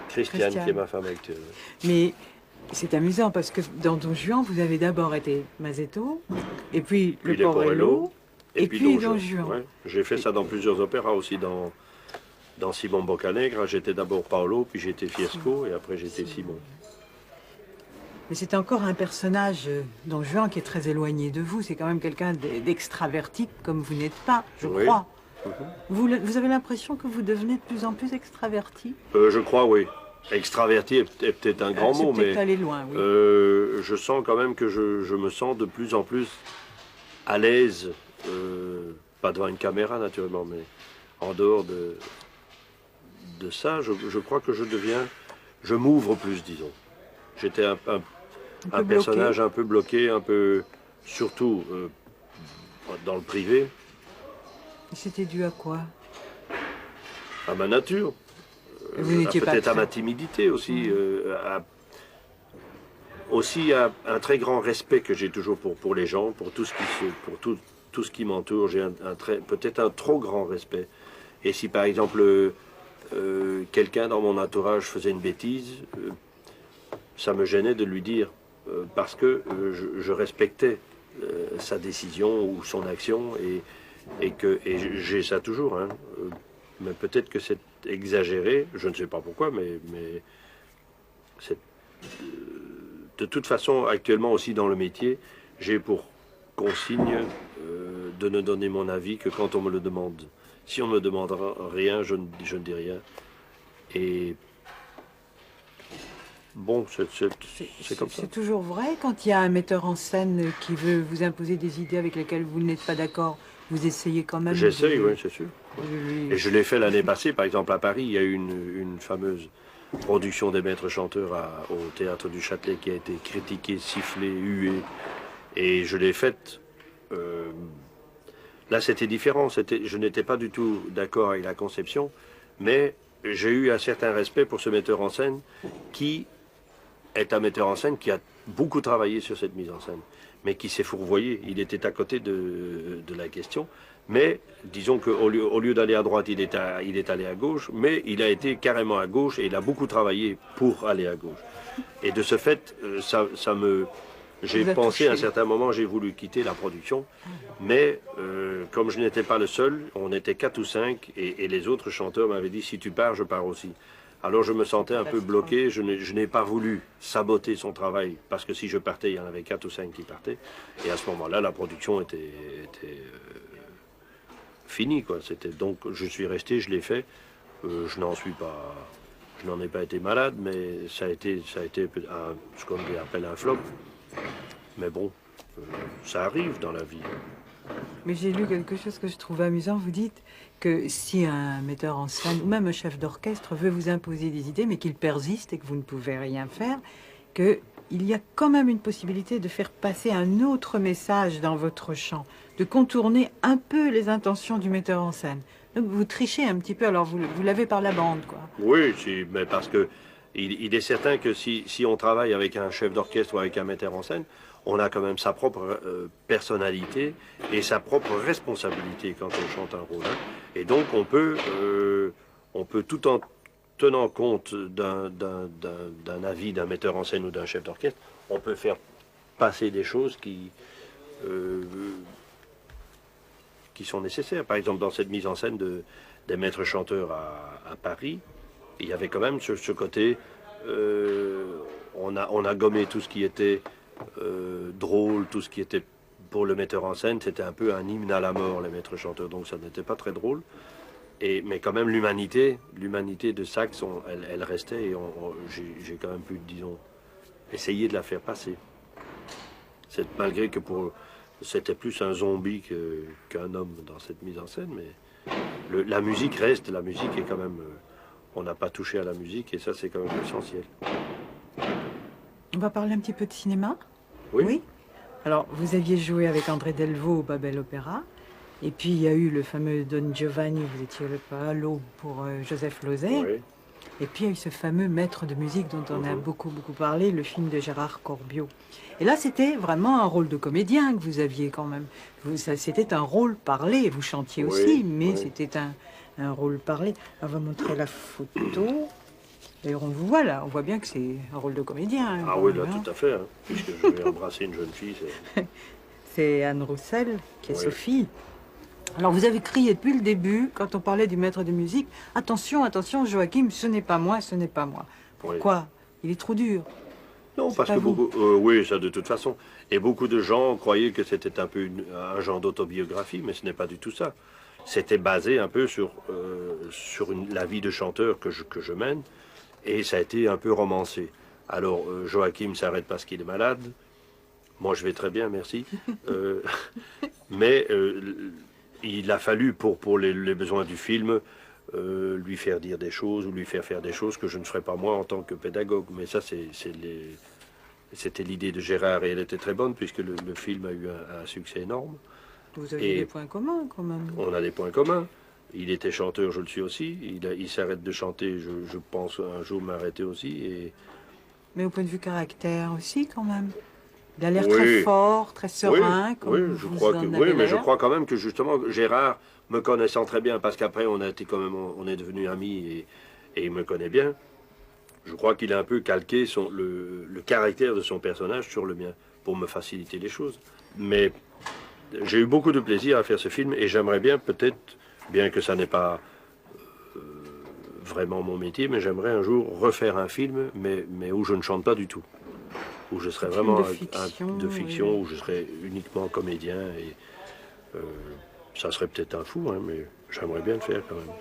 Christiane, Christiane. qui est ma femme actuelle. Mais c'est amusant parce que dans Don Juan, vous avez d'abord été Mazetto, et puis Puis le les Porello, Et puis Don Juan. Ouais. J'ai fait ça dans plusieurs opéras aussi, dans Simon Boccanegra. J'étais d'abord Paolo, puis j'étais Fiesco, et après j'étais Simon. Mais c'est encore un personnage, Don Juan, qui est très éloigné de vous. C'est quand même quelqu'un d'extraverti, comme vous n'êtes pas, je Oui. crois. Vous avez l'impression que vous devenez de plus en plus extraverti? Je crois, oui. Extraverti est peut-être un grand mot, C'est peut-être mais aller loin, oui. je sens quand même que je me sens de plus en plus à l'aise, pas devant une caméra naturellement, mais en dehors de ça, je crois que je m'ouvre plus, disons. J'étais un peu personnage un peu bloqué, un peu, surtout dans le privé, C'était dû à quoi? à ma nature. Vous n'étiez pas Peut-être à très- ma timidité aussi, aussi à un très grand respect que j'ai toujours pour les gens, pour tout tout ce qui m'entoure. J'ai peut-être un trop grand respect. Et si par exemple quelqu'un dans mon entourage faisait une bêtise, ça me gênait de lui dire parce que je respectais sa décision ou son action et j'ai ça toujours. Hein, mais peut-être que c'est exagéré, je ne sais pas pourquoi, mais c'est, de toute façon, actuellement aussi dans le métier, j'ai pour consigne de ne donner mon avis que quand on me le demande. Si on me demandera rien, je ne dis rien. Et bon, c'est comme ça. C'est toujours vrai quand il y a un metteur en scène qui veut vous imposer des idées avec lesquelles vous n'êtes pas d'accord, vous essayez quand même. J'essaye, oui, c'est sûr. de- Et je l'ai fait l'année passée, par exemple à Paris, il y a eu une fameuse production des maîtres chanteurs au Théâtre du Châtelet qui a été critiquée, sifflée, huée. Et je l'ai faite. Là, c'était différent. Je n'étais pas du tout d'accord avec la conception, mais j'ai eu un certain respect pour ce metteur en scène qui est un metteur en scène qui a beaucoup travaillé sur cette mise en scène, mais qui s'est fourvoyé. Il était à côté de la question. Mais disons qu'au lieu d'aller à droite, il est allé à gauche, mais il a été carrément à gauche et il a beaucoup travaillé pour aller à gauche. Et de ce fait, j'ai Vous a pensé à un touché. certain moment, j'ai voulu quitter la production, mais comme je n'étais pas le seul, on était 4 ou 5 et les autres chanteurs m'avaient dit si tu pars, je pars aussi. Alors je me sentais un peu bloqué, je n'ai pas voulu saboter son travail, parce que si je partais, il y en avait 4 ou 5 qui partaient. Et à ce moment-là, la production était finie, quoi. Donc je suis resté, je l'ai fait. Je n'en ai pas été malade, mais ça a été ce qu'on appelle un flop. Mais bon, ça arrive dans la vie. Mais j'ai lu quelque chose que je trouve amusant. Vous dites que si un metteur en scène ou même un chef d'orchestre veut vous imposer des idées, mais qu'il persiste et que vous ne pouvez rien faire, qu'il y a quand même une possibilité de faire passer un autre message dans votre chant, de contourner un peu les intentions du metteur en scène. Donc vous trichez un petit peu, alors vous l'avez par la bande, quoi. Oui, mais parce que il est certain que si on travaille avec un chef d'orchestre ou avec un metteur en scène, on a quand même sa propre personnalité et sa propre responsabilité quand on chante un rôle. Hein. Et donc on peut tout en tenant compte d'un avis d'un metteur en scène ou d'un chef d'orchestre, on peut faire passer des choses qui sont nécessaires. Par exemple, dans cette mise en scène des maîtres chanteurs à Paris, il y avait quand même ce côté, on a gommé tout ce qui était drôle, tout ce qui était pour le metteur en scène, c'était un peu un hymne à la mort, les maîtres chanteurs, donc ça n'était pas très drôle. Mais quand même, l'humanité de Saxe, elle restait et j'ai quand même pu, disons, essayer de la faire passer. Malgré que c'était plus un zombie qu'un homme dans cette mise en scène, mais la musique reste, la musique est quand même... on n'a pas touché à la musique et ça, c'est quand même essentiel. On va parler un petit peu de cinéma. Oui. Alors, vous aviez joué avec André Delvaux au Babel Opéra. Et puis, il y a eu le fameux Don Giovanni, vous étiez le Paolo pour Joseph Losey. Oui. Et puis, il y a eu ce fameux maître de musique dont on a beaucoup parlé, le film de Gérard Corbiot. Et là, c'était vraiment un rôle de comédien que vous aviez quand même. C'était un rôle parlé. Vous chantiez Oui, aussi, mais oui. c'était un rôle parlé. On va montrer la photo. D'ailleurs, on vous voit là. On voit bien que c'est un rôle de comédien. Hein, Ah quand oui, même, là, hein. tout à fait. Hein, puisque je vais embrasser une jeune fille. C'est Anne Roussel, qui est Oui. Sophie. Alors vous avez crié depuis le début, quand on parlait du maître de musique, attention, attention, Joachim, ce n'est pas moi, ce n'est pas moi. Pourquoi? Il est trop dur. Non, C'est parce pas que vous. beaucoup... oui, ça de toute façon. Et beaucoup de gens croyaient que c'était un peu un genre d'autobiographie, mais ce n'est pas du tout ça. C'était basé un peu sur, la vie de chanteur que je mène, et ça a été un peu romancé. Alors, Joachim s'arrête parce qu'il est malade. Moi, je vais très bien, merci. Mais il a fallu, pour les besoins du film, lui faire dire des choses ou lui faire des choses que je ne ferais pas moi en tant que pédagogue. Mais ça, c'était l'idée de Gérard et elle était très bonne puisque le film a eu un succès énorme. Vous avez Et des points communs quand même. on a des points communs. Il était chanteur, je le suis aussi. Il s'arrête de chanter, je pense un jour m'arrêter aussi. Et... Mais au point de vue caractère aussi quand même. Il a l'air Oui. très fort, très serein. comme oui, je vous crois en que avez oui, mais je l'air. crois quand même que justement Gérard, me connaissant très bien, parce qu'après on a été quand même, on est devenus amis et il me connaît bien. Je crois qu'il a un peu calqué le caractère de son personnage sur le mien pour me faciliter les choses. Mais j'ai eu beaucoup de plaisir à faire ce film et j'aimerais bien peut-être, bien que ça n'est pas vraiment mon métier, mais j'aimerais un jour refaire un film, mais où je ne chante pas du tout. Où je serais vraiment de fiction, où je serais uniquement comédien et ça serait peut-être un fou, hein, mais j'aimerais bien le faire quand même.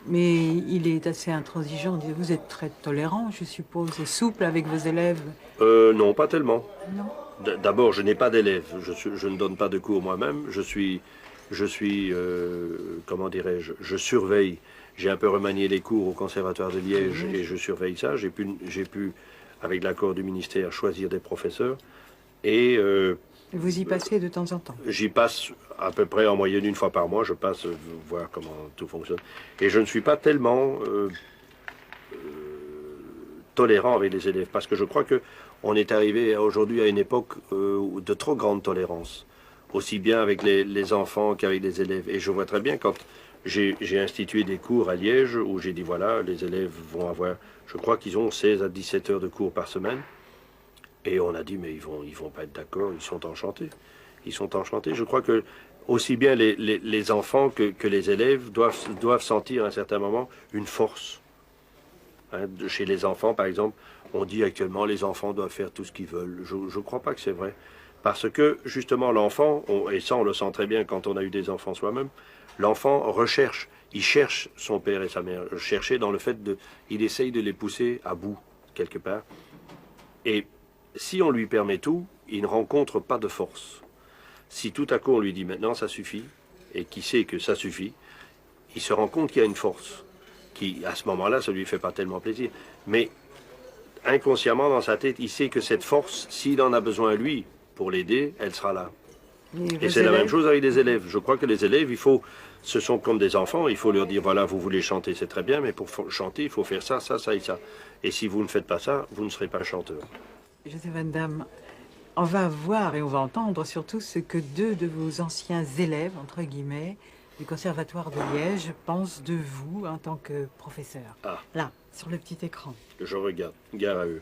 Mais il est assez intransigeant. Vous êtes très tolérant, je suppose, et souple avec vos élèves. Non, pas tellement. Non. D'abord, je n'ai pas d'élèves, je ne donne pas de cours moi-même, comment dirais-je, je surveille. J'ai un peu remanié les cours au Conservatoire de Liège et je surveille ça. J'ai pu, avec l'accord du ministère, choisir des professeurs et Vous y passez de temps en temps. j'y passe à peu près en moyenne une fois par mois, je passe voir comment tout fonctionne. Et je ne suis pas tellement tolérant avec les élèves, parce que je crois que on est arrivé aujourd'hui à une époque de trop grande tolérance, aussi bien avec les enfants qu'avec les élèves. Et je vois très bien quand j'ai institué des cours à Liège, où j'ai dit voilà, les élèves vont avoir, je crois qu'ils ont 16 à 17 heures de cours par semaine. Et on a dit mais ils vont pas être d'accord, ils sont enchantés. Ils sont enchantés. Je crois que aussi bien les enfants que les élèves doivent sentir à un certain moment une force. Hein, chez les enfants, par exemple, on dit actuellement les enfants doivent faire tout ce qu'ils veulent. Je ne crois pas que c'est vrai. Parce que, justement, l'enfant, et ça on le sent très bien quand on a eu des enfants soi-même, l'enfant recherche, il cherche son père et sa mère. Chercher dans le fait il essaye de les pousser à bout, quelque part. Et si on lui permet tout, il ne rencontre pas de force. Si tout à coup on lui dit maintenant ça suffit, et qu'il sait que ça suffit, il se rend compte qu'il y a une force, qui à ce moment-là ça lui fait pas tellement plaisir. Mais inconsciemment dans sa tête, il sait que cette force, s'il en a besoin lui pour l'aider, elle sera là. Et c'est la même chose avec les élèves. Je crois que les élèves, ce sont comme des enfants, il faut leur dire voilà, vous voulez chanter, c'est très bien, mais pour chanter, il faut faire ça, ça, ça et ça. Et si vous ne faites pas ça, vous ne serez pas chanteur. José Van Damme, on va voir et on va entendre surtout ce que deux de vos anciens élèves, entre guillemets, du Conservatoire de Liège pensent de vous en tant que professeur. Ah. Là, sur le petit écran. Je regarde, gare à eux.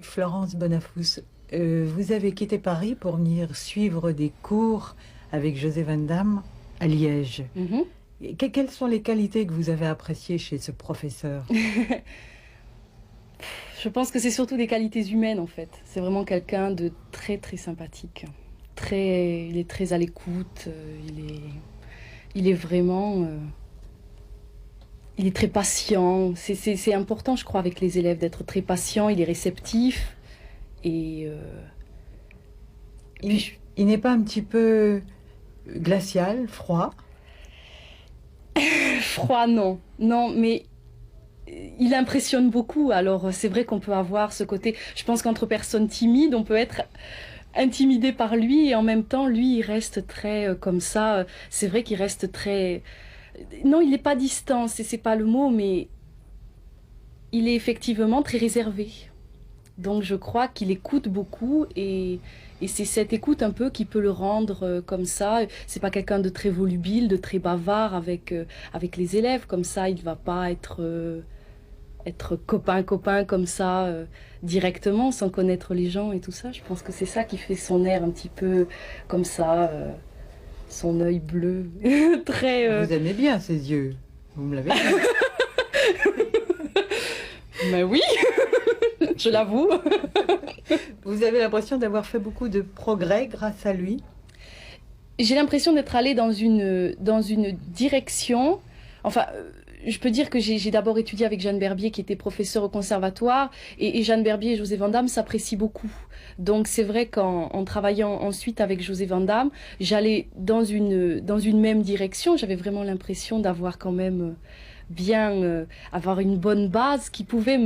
Florence Bonafous, vous avez quitté Paris pour venir suivre des cours avec José Van Damme à Liège. Mhm. Quelles sont les qualités que vous avez appréciées chez ce professeur? Je pense que c'est surtout des qualités humaines en fait. C'est vraiment quelqu'un de très très sympathique. Il est très à l'écoute. Il est vraiment. Il est très patient. C'est important, je crois, avec les élèves d'être très patient. Il est réceptif et. Il n'est pas un petit peu glacial, froid? Froid, non. Non, mais il impressionne beaucoup. Alors, c'est vrai qu'on peut avoir ce côté... Je pense qu'entre personnes timides, on peut être intimidé par lui et en même temps, lui, il reste très comme ça. C'est vrai qu'il reste très... Non, il n'est pas distant, c'est pas le mot, mais il est effectivement très réservé. Donc, je crois qu'il écoute beaucoup et c'est cette écoute un peu qui peut le rendre comme ça. C'est pas quelqu'un de très volubile, de très bavard avec les élèves. Comme ça, il va pas être... être copain comme ça, directement, sans connaître les gens et tout ça. Je pense que c'est ça qui fait son air un petit peu comme ça, son œil bleu, très... Vous aimez bien ses yeux, vous me l'avez dit. Mais oui, je l'avoue. Vous avez l'impression d'avoir fait beaucoup de progrès grâce à lui? J'ai l'impression d'être allée dans une direction, enfin... Je peux dire que j'ai d'abord étudié avec Jeanne Berbier, qui était professeure au conservatoire, et Jeanne Berbier et José Van Damme s'apprécient beaucoup. Donc c'est vrai qu'en travaillant ensuite avec José Van Damme, j'allais dans une même direction. J'avais vraiment l'impression d'avoir quand même bien, avoir une bonne base qui pouvait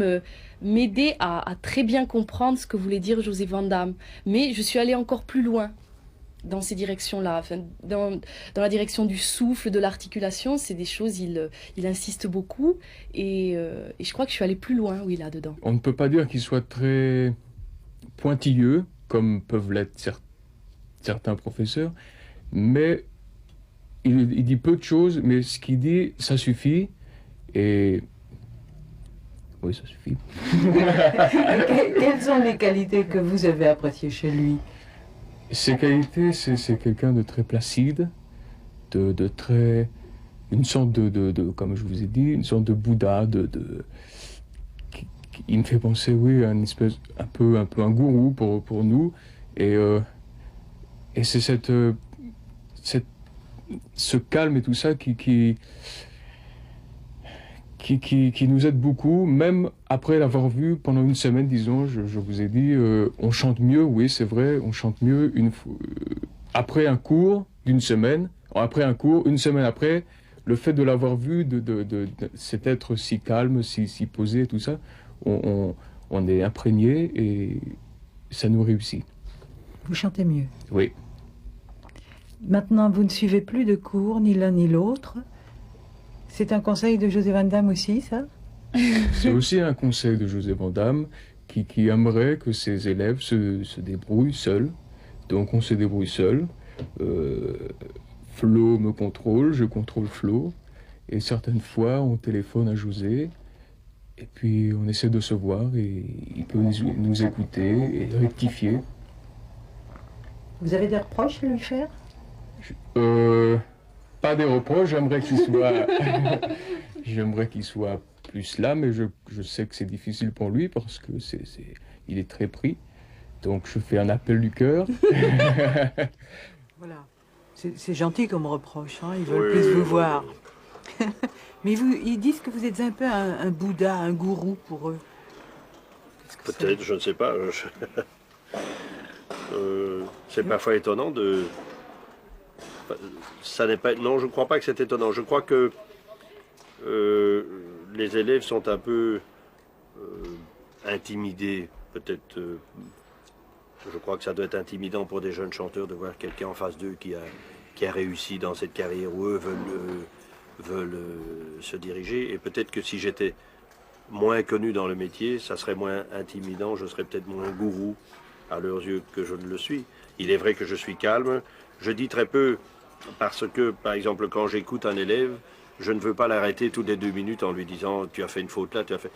m'aider à très bien comprendre ce que voulait dire José Van Damme. Mais je suis allée encore plus loin dans ces directions-là, enfin, dans la direction du souffle, de l'articulation, c'est des choses, il insiste beaucoup, et je crois que je suis allée plus loin, oui, là-dedans. On ne peut pas dire qu'il soit très pointilleux, comme peuvent l'être certains professeurs, mais il dit peu de choses, mais ce qu'il dit, ça suffit, et... Oui, ça suffit. Quelles sont les qualités que vous avez appréciées chez lui? Ses qualités, c'est quelqu'un de très placide, de très... une sorte de, comme je vous ai dit, une sorte de Bouddha, il me fait penser, oui, à une espèce, un peu un gourou pour nous, et c'est ce calme et tout ça qui nous aide beaucoup, même après l'avoir vu pendant une semaine, disons, je vous ai dit, on chante mieux, oui, c'est vrai, on chante mieux après un cours d'une semaine, une semaine après, le fait de l'avoir vu, cet être si calme, si posé, tout ça, on est imprégné et ça nous réussit. Vous chantez mieux. Oui. Maintenant, vous ne suivez plus de cours, ni l'un ni l'autre. C'est un conseil de José Van Damme aussi, ça? C'est aussi un conseil de José Van Damme qui aimerait que ses élèves se débrouillent seuls. Donc on se débrouille seul. Flo me contrôle, je contrôle Flo. Et certaines fois, on téléphone à José. Et puis on essaie de se voir et il peut nous écouter et rectifier. Vous avez des reproches à lui faire? Pas des reproches, j'aimerais qu'il soit plus là, mais je sais que c'est difficile pour lui parce que il est très pris. Donc je fais un appel du cœur. Voilà. C'est gentil comme reproche, hein. Ils veulent plus vous voir. Mais ils disent que vous êtes un peu un Bouddha, un gourou pour eux. Peut-être, je ne sais pas. C'est parfois étonnant de... Ça n'est pas... Non, je ne crois pas que c'est étonnant. Je crois que les élèves sont un peu intimidés. Peut-être... je crois que ça doit être intimidant pour des jeunes chanteurs de voir quelqu'un en face d'eux qui a réussi dans cette carrière où eux veulent se diriger. Et peut-être que si j'étais moins connu dans le métier, ça serait moins intimidant. Je serais peut-être moins gourou à leurs yeux que je ne le suis. Il est vrai que je suis calme. Je dis très peu parce que, par exemple, quand j'écoute un élève, je ne veux pas l'arrêter toutes les 2 minutes en lui disant « tu as fait une faute là, tu as fait... »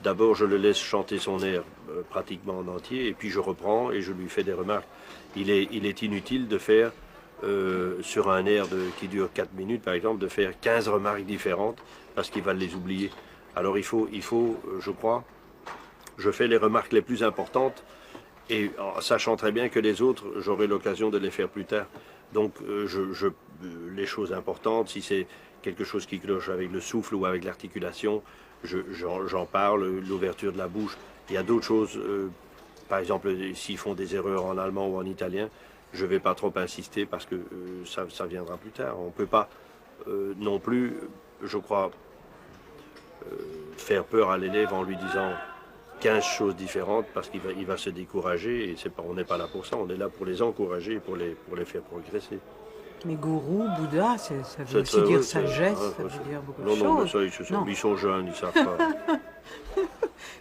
D'abord, je le laisse chanter son air pratiquement en entier, et puis je reprends et je lui fais des remarques. Il est inutile de faire, sur un air qui dure 4 minutes, par exemple, de faire 15 remarques différentes, parce qu'il va les oublier. Alors il faut, je crois, je fais les remarques les plus importantes, et en sachant très bien que les autres, j'aurai l'occasion de les faire plus tard. Donc les choses importantes, si c'est quelque chose qui cloche avec le souffle ou avec l'articulation, j'en parle, l'ouverture de la bouche. Il y a d'autres choses, par exemple, s'ils font des erreurs en allemand ou en italien, je ne vais pas trop insister parce que ça viendra plus tard. On ne peut pas non plus, je crois, faire peur à l'élève en lui disant 15 choses différentes parce qu'il va se décourager. Et on n'est pas là pour ça, on est là pour les encourager et pour les faire progresser. Mais gourou, Bouddha, ça veut aussi dire sagesse, ça veut dire beaucoup de choses. Non, mais ça, ils sont jeunes, ils savent pas.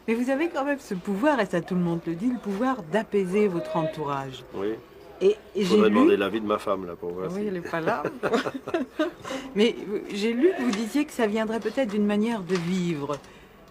Mais vous avez quand même ce pouvoir, et ça tout le monde le dit, le pouvoir d'apaiser votre entourage. Oui. Et il faudrait demander l'avis de ma femme, là, pour voir. Oui, elle n'est pas là. Mais j'ai lu que vous disiez que ça viendrait peut-être d'une manière de vivre.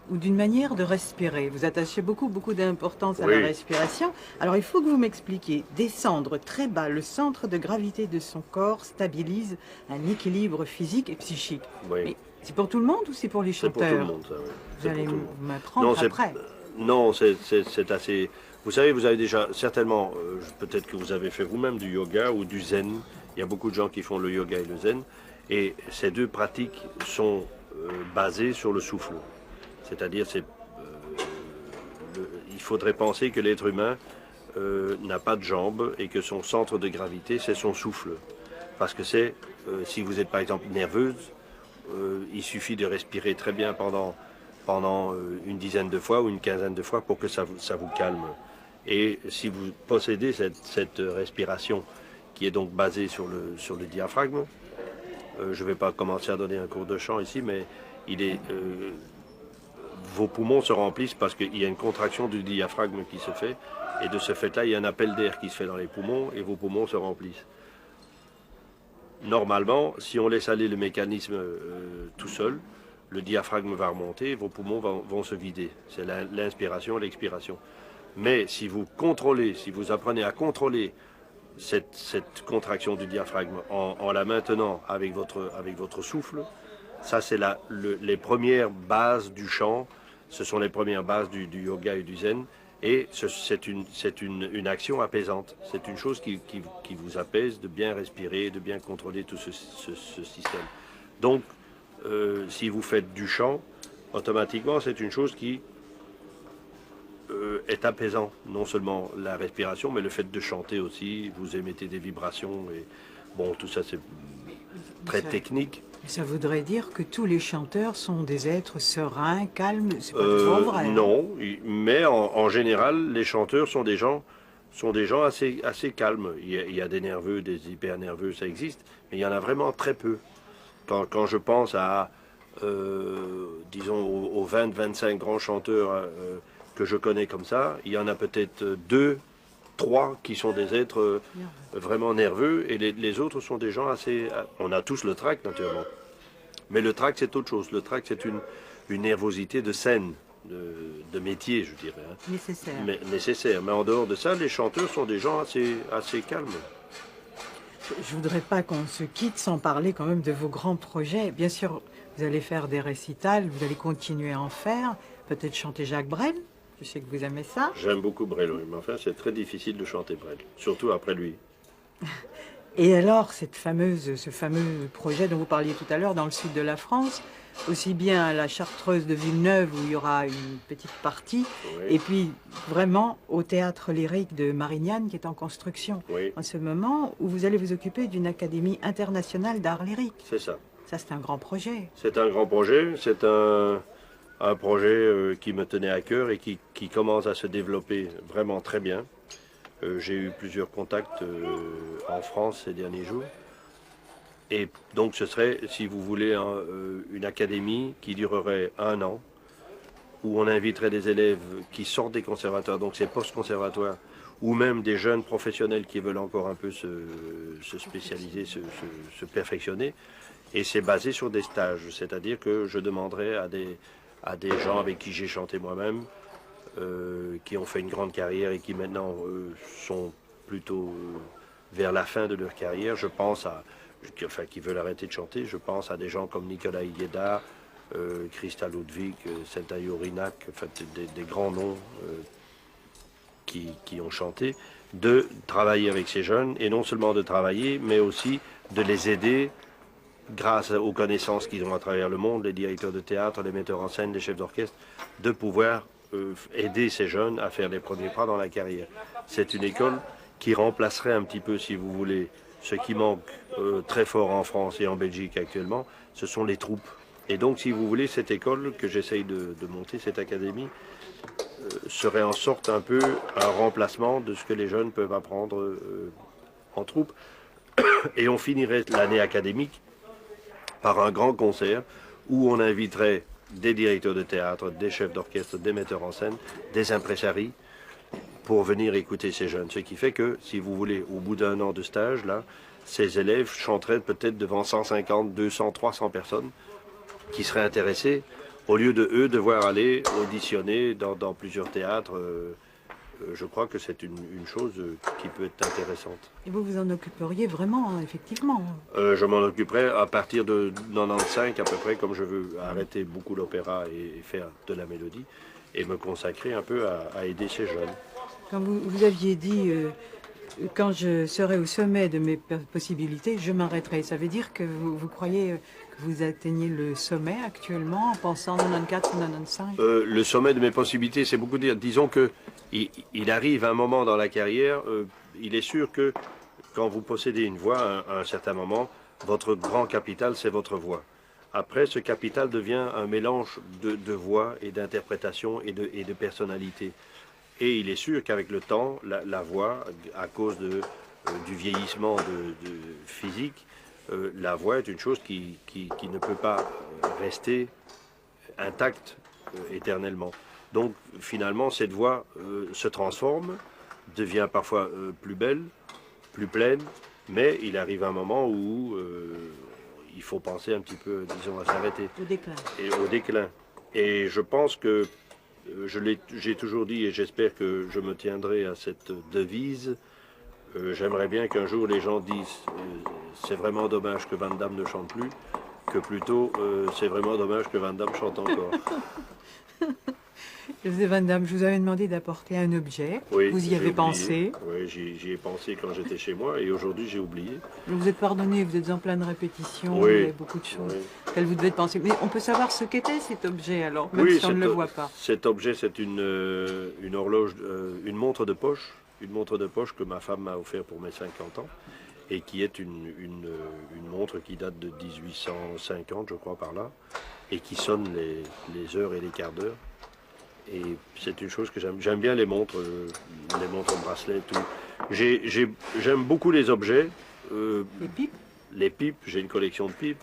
ou d'une manière de respirer. Vous attachez beaucoup d'importance à Oui. la respiration. Alors il faut que vous m'expliquiez. Descendre très bas, le centre de gravité de son corps stabilise un équilibre physique et psychique. Oui. Mais c'est pour tout le monde ou c'est pour les C'est chanteurs? pour tout le monde, ça, oui. Vous C'est allez pour tout le monde. m'apprendre c'est- après. Non, c'est assez... Vous savez, vous avez déjà, certainement, peut-être que vous avez fait vous-même du yoga ou du zen. Il y a beaucoup de gens qui font le yoga et le zen. Et ces deux pratiques sont basées sur le souffle. C'est-à-dire, il faudrait penser que l'être humain n'a pas de jambes et que son centre de gravité, c'est son souffle. Parce que si vous êtes par exemple nerveuse, il suffit de respirer très bien pendant une dizaine de fois ou une quinzaine de fois pour que ça vous calme. Et si vous possédez cette respiration qui est donc basée sur le diaphragme, je ne vais pas commencer à donner un cours de chant ici, mais vos poumons se remplissent parce qu'il y a une contraction du diaphragme qui se fait, et de ce fait-là, il y a un appel d'air qui se fait dans les poumons, et vos poumons se remplissent. Normalement, si on laisse aller le mécanisme tout seul, le diaphragme va remonter, vos poumons vont se vider. C'est l'inspiration et l'expiration. Mais si vous contrôlez, si vous apprenez à contrôler cette contraction du diaphragme en la maintenant avec votre souffle, ça c'est les premières bases du chant, ce sont les premières bases du yoga et du zen, et c'est une action apaisante. C'est une chose qui vous apaise de bien respirer, de bien contrôler tout ce système. Donc, si vous faites du chant, automatiquement c'est une chose qui est apaisant. Non seulement la respiration, mais le fait de chanter aussi, vous émettez des vibrations, et bon, tout ça c'est très technique. Ça voudrait dire que tous les chanteurs sont des êtres sereins, calmes. C'est pas toujours vrai. Non, mais en général, les chanteurs sont des gens assez calmes. Il y a des nerveux, des hyper nerveux, ça existe, mais il y en a vraiment très peu. Quand je pense à, disons, aux 20-25 grands chanteurs que je connais comme ça, il y en a peut-être 2, 3 qui sont des êtres vraiment nerveux, et les autres sont des gens assez... On a tous le trac, naturellement. Mais le trac, c'est autre chose. Le trac, c'est une nervosité de scène, de métier, je dirais. Hein. Nécessaire. Mais, nécessaire. Mais en dehors de ça, les chanteurs sont des gens assez calmes. Je voudrais pas qu'on se quitte sans parler quand même de vos grands projets. Bien sûr, vous allez faire des récitals, vous allez continuer à en faire, peut-être chanter Jacques Brel. Je sais que vous aimez ça. J'aime beaucoup Brel, oui, mais enfin, c'est très difficile de chanter Brel, surtout après lui. Et alors, ce fameux projet dont vous parliez tout à l'heure dans le sud de la France, aussi bien à la Chartreuse de Villeneuve où il y aura une petite partie, Oui. et puis vraiment au théâtre lyrique de Marignane qui est en construction Oui, en ce moment, où vous allez vous occuper d'une académie internationale d'art lyrique. c'est ça. Ça, c'est un grand projet. C'est un grand projet, c'est un projet qui me tenait à cœur et qui commence à se développer vraiment très bien. J'ai eu plusieurs contacts en France ces derniers jours. Et donc ce serait, si vous voulez, une académie qui durerait 1 an, où on inviterait des élèves qui sortent des conservatoires, donc c'est post-conservatoire, ou même des jeunes professionnels qui veulent encore un peu se spécialiser, se perfectionner. Et c'est basé sur des stages, c'est-à-dire que je demanderais à des gens avec qui j'ai chanté moi-même, qui ont fait une grande carrière et qui maintenant sont plutôt vers la fin de leur carrière. Je pense qui veulent arrêter de chanter. Je pense à des gens comme Nicolas Higueda, Christa Ludwig, Sentayo Rinak, enfin, des grands noms qui ont chanté, de travailler avec ces jeunes, et non seulement de travailler, mais aussi de les aider grâce aux connaissances qu'ils ont à travers le monde, les directeurs de théâtre, les metteurs en scène, les chefs d'orchestre, de pouvoir aider ces jeunes à faire les premiers pas dans la carrière. C'est une école qui remplacerait un petit peu, si vous voulez, ce qui manque très fort en France et en Belgique actuellement, ce sont les troupes. Et donc, si vous voulez, cette école que j'essaye de monter, cette académie, serait en sorte un peu un remplacement de ce que les jeunes peuvent apprendre en troupe. Et on finirait l'année académique par un grand concert où on inviterait des directeurs de théâtre, des chefs d'orchestre, des metteurs en scène, des impresaris, pour venir écouter ces jeunes. Ce qui fait que, si vous voulez, au bout d'1 an de stage, là, ces élèves chanteraient peut-être devant 150, 200, 300 personnes qui seraient intéressées au lieu de eux devoir aller auditionner dans plusieurs théâtres. Je crois que c'est une chose qui peut être intéressante. Et vous vous en occuperiez vraiment, hein, effectivement. Je m'en occuperai à partir de 95 à peu près, comme je veux arrêter beaucoup l'opéra et faire de la mélodie, et me consacrer un peu à aider ces jeunes. Quand vous aviez dit quand je serai au sommet de mes possibilités, je m'arrêterai. Ça veut dire que vous croyez que vous atteignez le sommet actuellement en pensant 94 ou 95 Le sommet de mes possibilités, c'est beaucoup dire. Disons que il arrive un moment dans la carrière, il est sûr que quand vous possédez une voix à un certain moment, votre grand capital, c'est votre voix. Après, ce capital devient un mélange de voix et d'interprétation et de personnalité. Et il est sûr qu'avec le temps, la voix, à cause du vieillissement physique, la voix est une chose qui ne peut pas rester intacte éternellement. Donc finalement, cette voix se transforme, devient parfois plus belle, plus pleine, mais il arrive un moment où il faut penser un petit peu, disons, à s'arrêter. Au déclin. Et au déclin. Et je pense que j'ai toujours dit, et j'espère que je me tiendrai à cette devise, j'aimerais bien qu'un jour les gens disent c'est vraiment dommage que Van Damme ne chante plus, que plutôt c'est vraiment dommage que Van Damme chante encore. José Van Damme, je vous avais demandé d'apporter un objet. Oui, vous y avez pensé. Oui, j'y ai pensé quand j'étais chez moi et aujourd'hui j'ai oublié. Vous êtes pardonné, vous êtes en pleine répétition, Oui. il y a beaucoup de choses qu'elle vous devait penser. Mais on peut savoir ce qu'était cet objet alors, même Oui, si on ne le voit pas. Cet objet, c'est une horloge, une montre de poche. Une montre de poche que ma femme m'a offert pour mes 50 ans et qui est une montre qui date de 1850, je crois, par là, et qui sonne les heures et les quarts d'heure. Et c'est une chose que j'aime. J'aime bien les montres bracelets, tout. J'aime beaucoup les objets. Les pipes. Les pipes, j'ai une collection de pipes.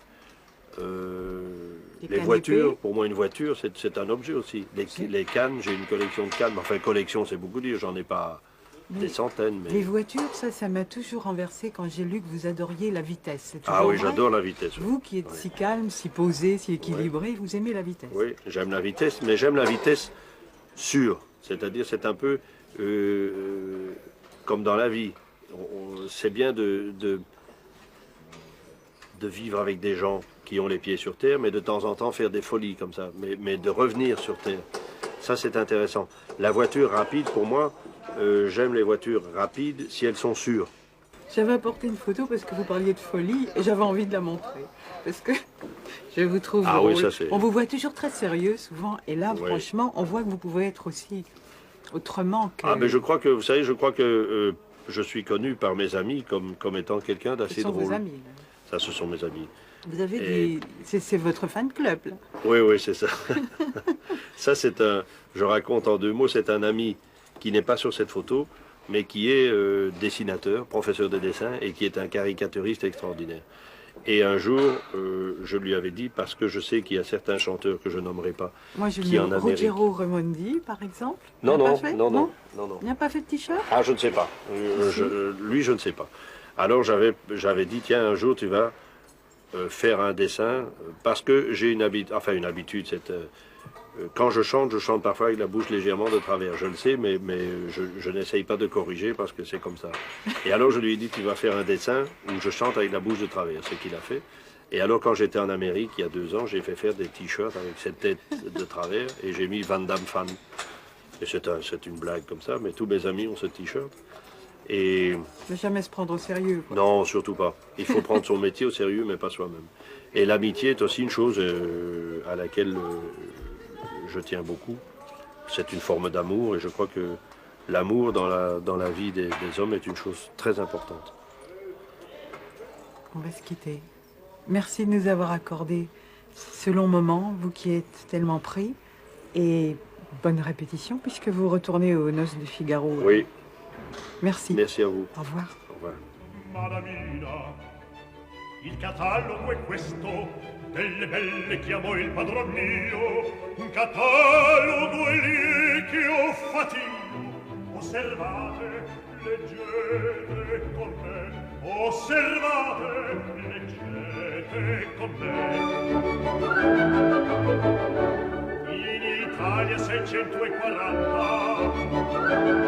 Les canapés. voitures, pour moi une voiture c'est un objet aussi. Les cannes, j'ai une collection de cannes. Enfin, collection c'est beaucoup dire, j'en ai pas des centaines. Mais... Les voitures, ça m'a toujours renversé quand j'ai lu que vous adoriez la vitesse. Ah oui, vrai j'adore la vitesse. Oui. Vous qui êtes si calme, si posé, si équilibré, vous aimez la vitesse. Oui, j'aime la vitesse, mais j'aime la vitesse sûre. C'est-à-dire, c'est un peu comme dans la vie. C'est bien de vivre avec des gens qui ont les pieds sur terre, mais de temps en temps faire des folies comme ça, mais de revenir sur terre. Ça, c'est intéressant. La voiture rapide, pour moi, j'aime les voitures rapides si elles sont sûres. J'avais apporté une photo parce que vous parliez de folie et j'avais envie de la montrer. Parce que je vous trouve drôle. Oui, ça, c'est... On vous voit toujours très sérieux souvent et là, Oui. franchement, on voit que vous pouvez être aussi autrement que... Ah, mais je crois que, vous savez, je suis connu par mes amis comme étant quelqu'un d'assez Ce sont drôle. vos amis. Là. Ça, ce sont mes amis. Vous avez c'est votre fan club, là. Oui, c'est ça. Ça, je raconte en 2 mots, c'est un ami qui n'est pas sur cette photo, mais qui est dessinateur, professeur de dessin, et qui est un caricaturiste extraordinaire. Et un jour, je lui avais dit, parce que je sais qu'il y a certains chanteurs que je nommerai pas, Moi, je qui mets en Amérique... Ruggero Raimondi, par exemple. Non. Il n'a pas fait de t-shirt? Ah, je ne sais pas. Lui, je ne sais pas. Alors, j'avais dit, tiens, un jour, tu vas faire un dessin, parce que j'ai une habitude, quand je chante parfois avec la bouche légèrement de travers. Je le sais, mais je n'essaye pas de corriger parce que c'est comme ça. Et alors je lui ai dit, tu vas faire un dessin où je chante avec la bouche de travers, ce qu'il a fait. Et alors quand j'étais en Amérique, il y a 2 ans, j'ai fait faire des t-shirts avec cette tête de travers et j'ai mis Van Damme fan. Et c'est une blague comme ça, mais tous mes amis ont ce t-shirt. Et... Ne jamais se prendre au sérieux. Quoi. Non, surtout pas. Il faut prendre son métier au sérieux, mais pas soi-même. Et l'amitié est aussi une chose à laquelle je tiens beaucoup. C'est une forme d'amour, et je crois que l'amour dans la vie des hommes est une chose très importante. On va se quitter. Merci de nous avoir accordé ce long moment, vous qui êtes tellement pris. Et bonne répétition, puisque vous retournez aux Noces de Figaro. Oui. Merci. Merci à vous. Au revoir. Au revoir. Madamina, il catalogo è questo delle belle che amo il padron mio, un catalogo è lì che ho fatino. Osservate, leggete con me, osservate, leggete con me. Italia 640.